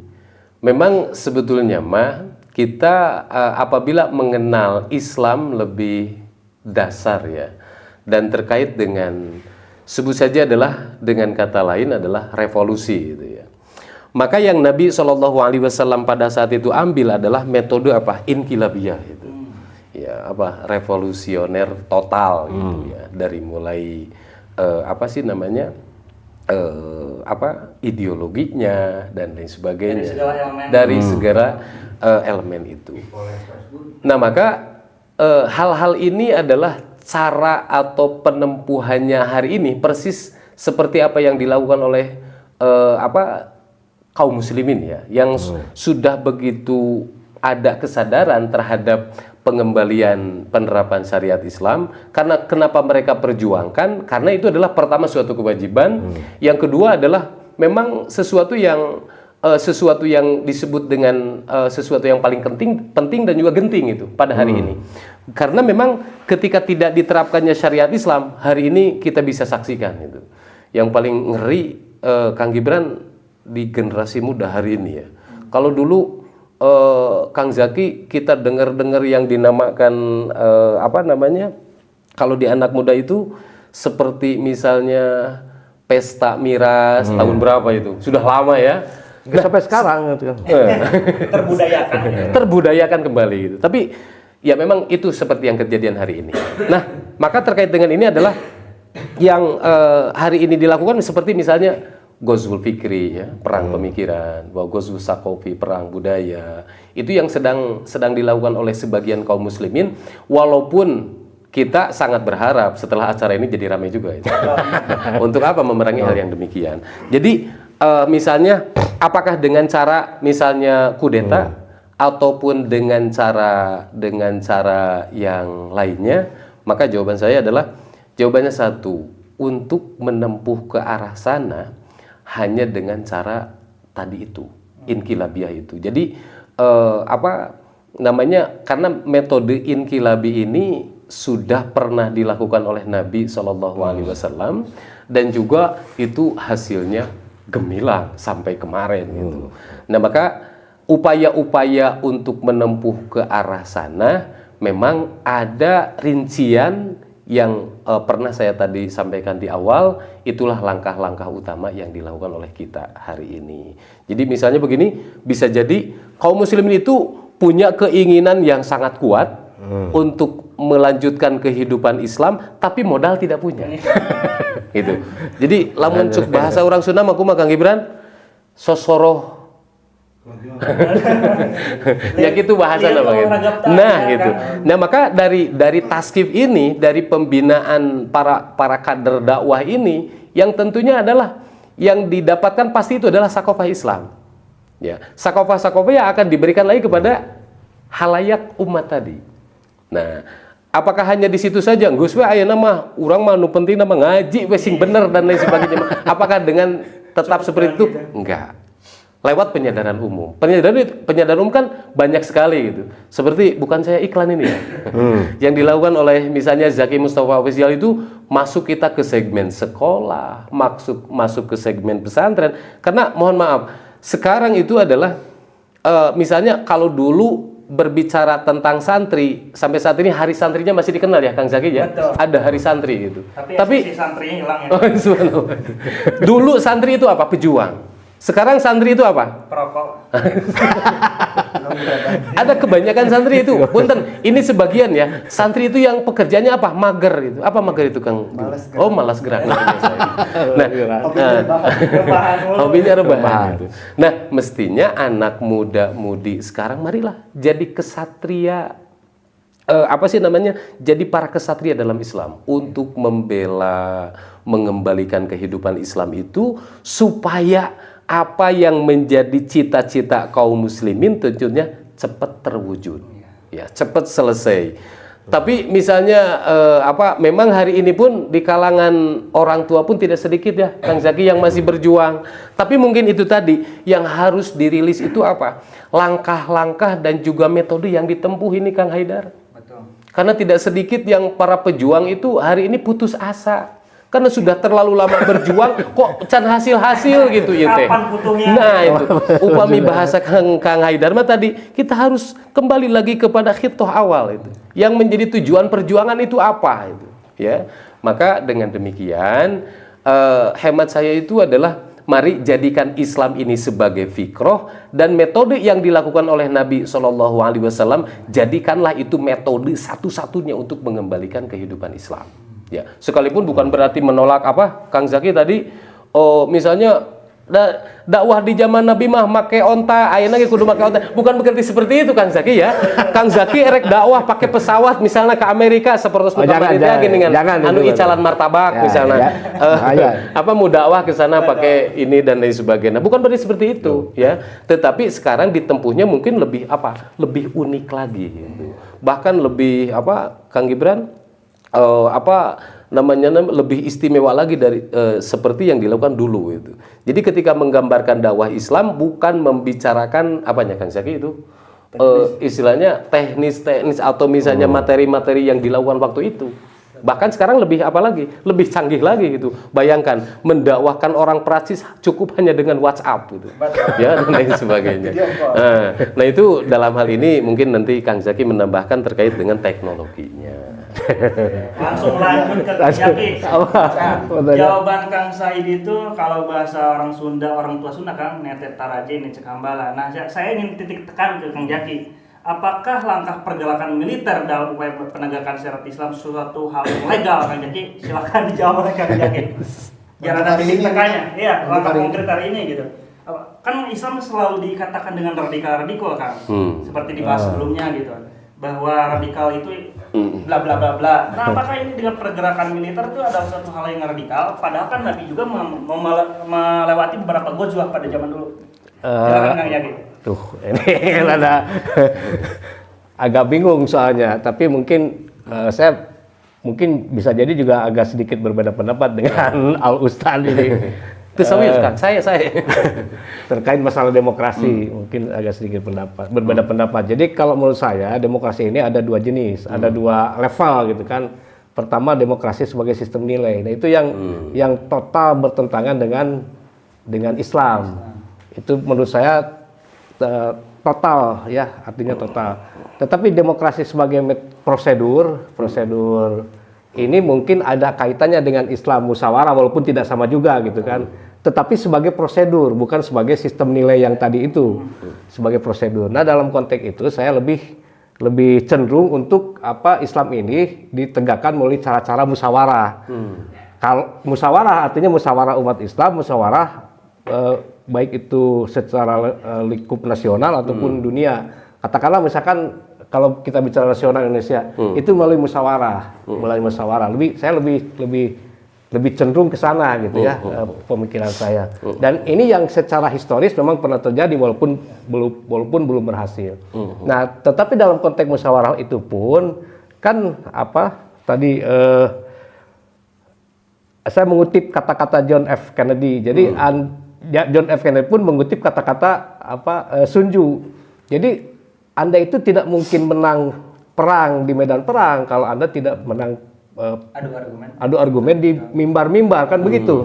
memang sebetulnya kita apabila mengenal Islam lebih dasar ya, dan terkait dengan sebut saja adalah dengan kata lain adalah revolusi gitu ya. Maka yang Nabi SAW pada saat itu ambil adalah metode apa? Inkilabiyah itu. Ya, apa? Revolusioner total gitu ya. Dari mulai apa sih namanya? ideologinya dan lain sebagainya dari segala elemen. dari segala elemen itu. Nah, maka hal-hal ini adalah cara atau penempuhannya hari ini persis seperti apa yang dilakukan oleh kaum muslimin ya, yang sudah begitu ada kesadaran terhadap pengembalian penerapan syariat Islam. Karena kenapa mereka perjuangkan? Karena itu adalah pertama suatu kewajiban, yang kedua adalah memang sesuatu yang disebut dengan sesuatu yang paling penting dan juga genting itu pada hari ini. Karena memang ketika tidak diterapkannya syariat Islam, hari ini kita bisa saksikan itu. Yang paling ngeri Kang Gibran di generasi muda hari ini ya. Kalau dulu Kang Zaki kita dengar-dengar yang dinamakan kalau di anak muda itu seperti misalnya pesta miras tahun berapa itu, sudah lama ya. Sampai sekarang gitu kan. Terbudayakan kembali gitu. Tapi ya memang itu seperti yang kejadian hari ini. Nah, maka terkait dengan ini adalah yang hari ini dilakukan seperti misalnya Ghazwul Fikri ya, perang pemikiran, Ghazwul Saqafi, perang budaya. Itu yang sedang dilakukan oleh sebagian kaum muslimin, walaupun kita sangat berharap setelah acara ini jadi ramai juga itu. Untuk apa memerangi hal yang demikian? Jadi misalnya apakah dengan cara misalnya kudeta ataupun dengan cara yang lainnya? Maka jawaban saya adalah jawabannya satu, untuk menempuh ke arah sana hanya dengan cara tadi itu, inkilabiah itu. Jadi karena metode inkilabi ini sudah pernah dilakukan oleh Nabi SAW dan juga itu hasilnya gemilang sampai kemarin gitu. Nah, maka upaya-upaya untuk menempuh ke arah sana memang ada rincian yang pernah saya tadi sampaikan di awal. Itulah langkah-langkah utama yang dilakukan oleh kita hari ini. Jadi misalnya begini, bisa jadi kaum muslimin itu punya keinginan yang sangat kuat untuk melanjutkan kehidupan Islam, tapi modal tidak punya. Gitu. Jadi lamun cuk bahasa orang Sunda mah kumaha Kang Gibran? Sosoroh. Ya gitu bahasa namanya. Nah, gitu. Nah, maka dari taskif ini, dari pembinaan para kader dakwah ini, yang tentunya adalah yang didapatkan pasti itu adalah sakofah Islam. Ya, sakofah yang akan diberikan lagi kepada halayak umat tadi. Nah, apakah hanya di situ saja? Gus we ayeuna mah urang mah nu penting mah ngaji we sing bener dan lain sebagainya. Apakah dengan tetap seperti itu? Enggak. Lewat penyadaran umum. Penyadaran umum kan banyak sekali gitu. Seperti bukan saya iklan ini ya. Yang dilakukan oleh misalnya Zaki Mustafa Official itu masuk kita ke segmen sekolah, masuk ke segmen pesantren. Karena mohon maaf, sekarang itu adalah misalnya kalau dulu berbicara tentang santri, sampai saat ini hari santrinya masih dikenal ya Kang Zaki ya. Betul. Ada hari santri gitu. Tapi santrinya hilang ya. Dulu santri itu apa? Pejuang. Sekarang santri itu apa? Perokok. Ada kebanyakan santri itu. Punten, ini sebagian ya. Santri itu yang pekerjaannya apa? Mager itu. Apa mager itu, Kang? Malas gerak. Nah, hobinya rebahan gitu. Nah, mestinya anak muda-mudi sekarang marilah jadi kesatria. Jadi para kesatria dalam Islam untuk membela, mengembalikan kehidupan Islam itu supaya apa yang menjadi cita-cita kaum muslimin tentunya cepat terwujud, ya cepat selesai. Tapi misalnya memang hari ini pun di kalangan orang tua pun tidak sedikit ya Kang Zaki yang masih berjuang. Tapi mungkin itu tadi yang harus dirilis itu apa? Langkah-langkah dan juga metode yang ditempuh ini Kang Haidar. Betul. Karena tidak sedikit yang para pejuang itu hari ini putus asa. Karena sudah terlalu lama berjuang, kok can hasil-hasil gitu ya teh. Nah itu, upami bahasa Kang Haidar mah tadi, kita harus kembali lagi kepada khitoh awal itu. Yang menjadi tujuan perjuangan itu apa itu, ya. Maka dengan demikian, hemat saya itu adalah mari jadikan Islam ini sebagai fikroh dan metode yang dilakukan oleh Nabi SAW, jadikanlah itu metode satu-satunya untuk mengembalikan kehidupan Islam. Ya, sekalipun bukan berarti menolak apa Kang Zaki tadi oh misalnya dakwah di zaman Nabi mah make onta, ayeuna ge kudu make onta. Bukan berarti seperti itu Kang Zaki ya. Kang Zaki erek dakwah pakai pesawat misalnya ke Amerika seperti pemerintah gini kan. Anu icalan martabak misalnya. Apa mau dakwah ke sana pakai ini dan lain sebagainya. Bukan berarti seperti itu ya. Tetapi sekarang ditempuhnya mungkin lebih apa? Lebih unik lagi gitu. Bahkan lebih apa Kang Gibran lebih istimewa lagi dari seperti yang dilakukan dulu itu. Jadi ketika menggambarkan dakwah Islam bukan membicarakan apanya Kang Zaki itu istilahnya teknis atau misalnya materi-materi yang dilakukan waktu itu. Bahkan sekarang lebih apa lagi? Lebih canggih lagi gitu. Bayangkan mendakwahkan orang Perancis cukup hanya dengan WhatsApp gitu. Ya dan lain sebagainya. Nah, itu dalam hal ini mungkin nanti Kang Zaki menambahkan terkait dengan teknologinya. Langsung lanjut ke Kang Zaki. Jawaban Kang Said itu kalau bahasa orang Sunda, orang tua Sunda kan netet taraje ini cekambala. Nah, saya ingin titik tekan ke Kang Zaki. Apakah langkah pergerakan militer dalam upaya penegakan syariat Islam suatu hal yang legal, Kang Zaki? Silakan dijawab oleh Kang Zaki. Biar ada titik tekannya. Iya, langkah konkret hari ini gitu. Kan Islam selalu dikatakan dengan radikal kan, seperti dibahas sebelumnya gitu. Bahwa radikal itu bla bla bla bla. Nah, apakah ini dengan pergerakan militer itu adalah suatu hal yang radikal? Padahal kan Nabi juga melewati beberapa gojwa pada zaman dulu. Silakan Kang Zaki. Tuh, ini ada agak bingung soalnya. Tapi mungkin saya mungkin bisa jadi juga agak sedikit berbeda pendapat dengan Al Ustaz ini. Itu kan saya terkait masalah demokrasi mungkin agak sedikit berbeda pendapat. Jadi kalau menurut saya demokrasi ini ada dua jenis, ada dua level gitu kan. Pertama demokrasi sebagai sistem nilai. Nah itu yang total bertentangan dengan Islam. Itu menurut saya total ya, artinya total. Tetapi demokrasi sebagai prosedur ini mungkin ada kaitannya dengan Islam musyawarah walaupun tidak sama juga gitu kan. Tetapi sebagai prosedur, bukan sebagai sistem nilai yang tadi itu, sebagai prosedur. Nah, dalam konteks itu saya lebih cenderung untuk Islam ini ditegakkan melalui cara-cara musyawarah. Kalau musyawarah artinya musyawarah umat Islam, musyawarah baik itu secara lingkup nasional ataupun dunia. Katakanlah misalkan kalau kita bicara nasional Indonesia, itu melalui musyawarah. Saya lebih cenderung ke sana gitu ya, pemikiran saya. Dan ini yang secara historis memang pernah terjadi walaupun belum berhasil. Nah, tetapi dalam konteks musyawarah itu pun kan tadi saya mengutip kata-kata John F. Kennedy. Jadi John F. Kennedy pun mengutip kata-kata Sun Tzu. Jadi Anda itu tidak mungkin menang perang di medan perang kalau Anda tidak menang adu argumen di mimbar-mimbar kan begitu.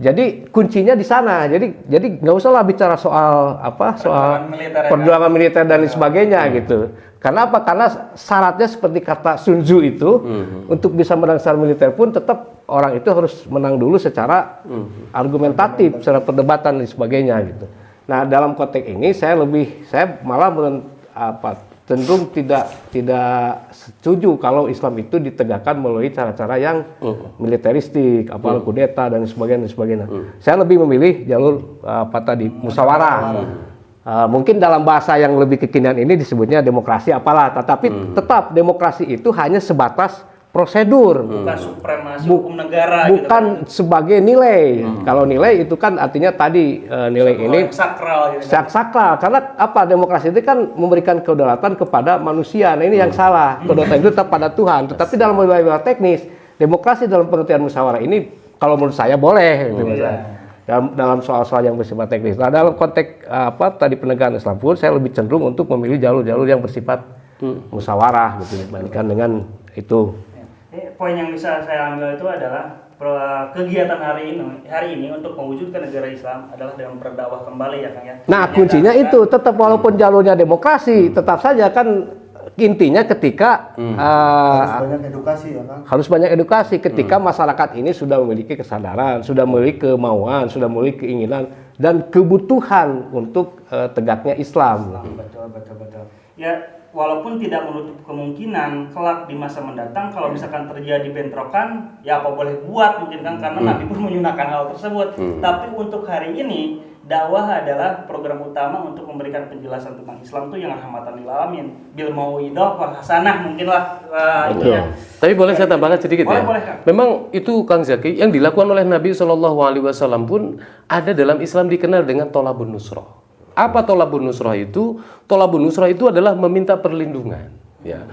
Jadi kuncinya di sana. Jadi nggak usahlah bicara soal perjuangan militer dan lain sebagainya gitu. Karena apa? Karena syaratnya seperti kata Sun Tzu itu untuk bisa menang secara militer pun tetap orang itu harus menang dulu secara argumentatif, secara perdebatan dan sebagainya gitu. Nah, dalam konteks ini saya malah cenderung tidak setuju kalau Islam itu ditegakkan melalui cara-cara yang militeristik, kudeta dan sebagainya. Saya lebih memilih jalur musyawarah. Mungkin dalam bahasa yang lebih kekinian ini disebutnya demokrasi tetapi tetap demokrasi itu hanya sebatas prosedur, bukan supremasi hukum negara, bukan gitu kan? Sebagai nilai. Kalau nilai itu kan artinya tadi nilai ini sakral, gitu sakral. Karena demokrasi itu kan memberikan kedaulatan kepada manusia. Nah ini yang salah. Kedaulatan itu tetap pada Tuhan. Tetapi dalam wilayah teknis, demokrasi dalam pengertian musyawarah ini kalau menurut saya boleh. Gitu, dalam soal-soal yang bersifat teknis. Nah dalam konteks tadi penegakan Islam pun saya lebih cenderung untuk memilih jalur-jalur yang bersifat musyawarah gitu dibandingkan dengan itu. Poin yang bisa saya ambil itu adalah kegiatan hari ini untuk mewujudkan negara Islam adalah dengan berdakwah kembali ya Kang ya. Nah kuncinya itu tetap walaupun jalurnya demokrasi tetap saja kan intinya ketika harus banyak edukasi ya Kang. Harus banyak edukasi ketika masyarakat ini sudah memiliki kesadaran, sudah memiliki kemauan, sudah memiliki keinginan dan kebutuhan untuk tegaknya Islam. Betul. Ya walaupun tidak menutup kemungkinan kelak di masa mendatang kalau misalkan terjadi bentrokan, ya apa boleh buat mungkin kan, karena Nabi pun menyunahkan hal tersebut. Tapi untuk hari ini dakwah adalah program utama untuk memberikan penjelasan tentang Islam itu yang rahmatan lil alamin, bil mauidhah wal hasanah mungkinlah. Tapi boleh saya tambahkan sedikit ya. Boleh, Kang. Memang itu Kang Zaki yang dilakukan oleh Nabi SAW pun ada dalam Islam dikenal dengan tolabun nusrah. Apa tolabun nusrah itu? Tolabun nusrah itu adalah meminta perlindungan. Ya.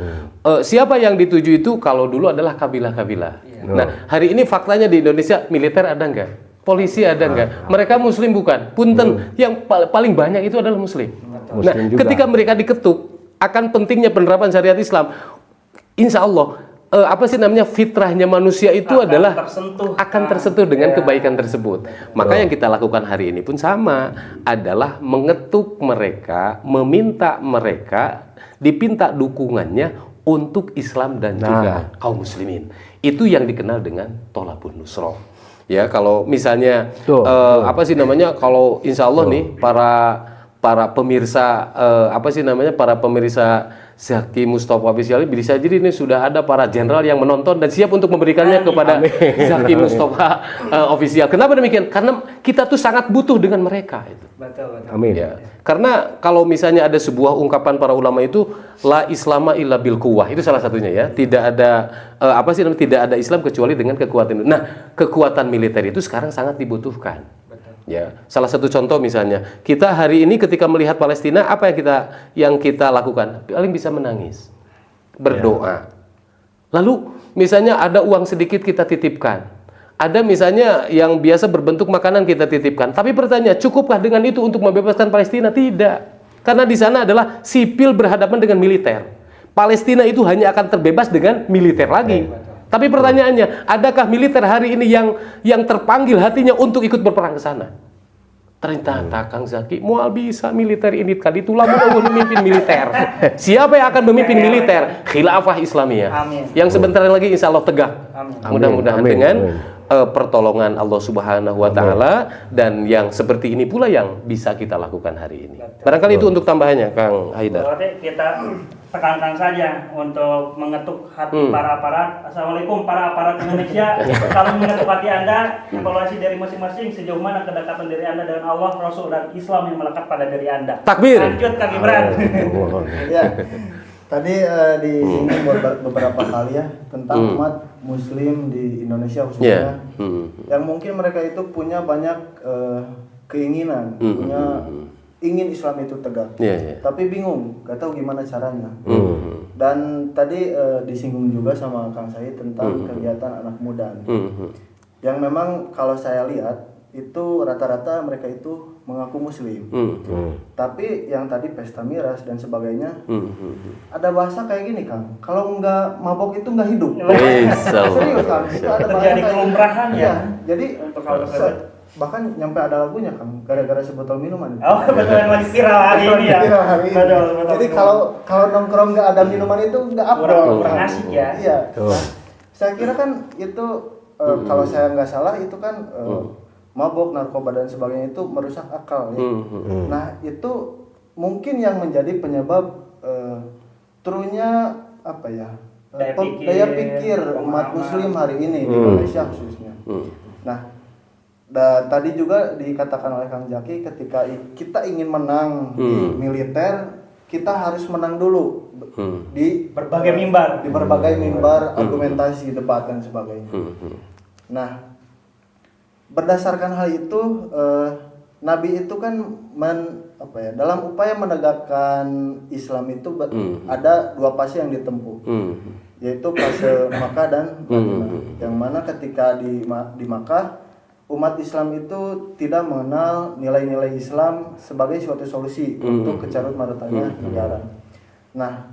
Siapa yang dituju itu kalau dulu adalah kabilah-kabilah. Nah, hari ini faktanya di Indonesia militer ada nggak? Polisi ada nggak? Mereka Muslim bukan? Punten, yang paling banyak itu adalah Muslim. Nah, ketika mereka diketuk akan pentingnya penerapan syariat Islam, insya Allah fitrahnya manusia itu akan tersentuh dengan kebaikan tersebut. Maka yang kita lakukan hari ini pun sama, adalah mengetuk mereka, meminta mereka, dipinta dukungannya untuk Islam dan juga kaum muslimin. Itu yang dikenal dengan tolabun nusrah. Ya, kalau misalnya kalau insya Allah nih para pemirsa para pemirsa Zaki Mustafa Official bisa jadi ini sudah ada para jenderal yang menonton dan siap untuk memberikannya kepada Zaki Mustafa Official. Kenapa demikian? Karena kita tuh sangat butuh dengan mereka itu. Betul. Amin. Ya. Karena kalau misalnya ada sebuah ungkapan para ulama itu la islama illa bil quwwah, itu salah satunya ya. Tidak ada tidak ada Islam kecuali dengan kekuatan. Nah, kekuatan militer itu sekarang sangat dibutuhkan. Ya, salah satu contoh misalnya, kita hari ini ketika melihat Palestina, apa yang kita lakukan? Paling bisa menangis, berdoa. Lalu misalnya ada uang sedikit kita titipkan. Ada misalnya yang biasa berbentuk makanan kita titipkan. Tapi pertanyaan, cukupkah dengan itu untuk membebaskan Palestina? Tidak. Karena di sana adalah sipil berhadapan dengan militer. Palestina itu hanya akan terbebas dengan militer lagi. Tapi pertanyaannya, adakah militer hari ini yang terpanggil hatinya untuk ikut berperang ke sana? Ternyata Kang Zaki, mual bisa militer ini kali itulah mau memimpin militer. Siapa yang akan memimpin militer? Khilafah Islamiyah. Amin. Yang sebentar lagi insya Allah tegak. Mudah-mudahan dengan pertolongan Allah Subhanahu wa taala, dan yang seperti ini pula yang bisa kita lakukan hari ini. Barangkali itu untuk tambahannya Kang Haidar. Berarti kita tekankan saja untuk mengetuk hati para aparat. Assalamualaikum para aparat Indonesia. Kalau mengetuk hati Anda, evaluasi dari masing-masing sejauh mana kedekatan diri Anda dengan Allah, Rasul dan Islam yang melekat pada diri Anda. Takbir. Lanjut Kang Ibran. Ya. Tadi disinggung beberapa kali ya tentang umat Muslim di Indonesia khususnya, yang mungkin mereka itu punya banyak keinginan, ingin Islam itu tegak, tapi bingung, gak tahu gimana caranya. Dan tadi disinggung juga sama Kang Said tentang kegiatan anak muda, yang memang kalau saya lihat itu rata-rata mereka itu mengaku Muslim, tapi yang tadi pesta miras dan sebagainya, ada bahasa kayak gini Kang, kalau nggak mabok itu nggak hidup. Serius Kang, itu ada bahasa Terjadi kelumrahan ya. Jadi bahkan nyampe ada lagunya Kang, gara-gara sebotol minuman. Oh betul, yang lagi viral hari ini ya. Betul. Jadi kalau nongkrong nggak ada minuman itu nggak apa. Kurang asik ya. Iya. Nah, saya kira kan itu kalau saya nggak salah itu kan mabok, narkoba dan sebagainya itu merusak akal ya. Nah itu mungkin yang menjadi penyebab turunnya daya pikir umat Muslim hari ini di Indonesia khususnya. Nah tadi juga dikatakan oleh Kang Zaki, ketika kita ingin menang di militer, kita harus menang dulu di berbagai mimbar, argumentasi, debat dan sebagainya. Nah berdasarkan hal itu, Nabi itu kan dalam upaya menegakkan Islam itu ada dua fase yang ditempuh, yaitu fase Makkah dan Madinah. Yang mana ketika di Makkah, umat Islam itu tidak mengenal nilai-nilai Islam sebagai suatu solusi untuk kecarut marutnya negara. Nah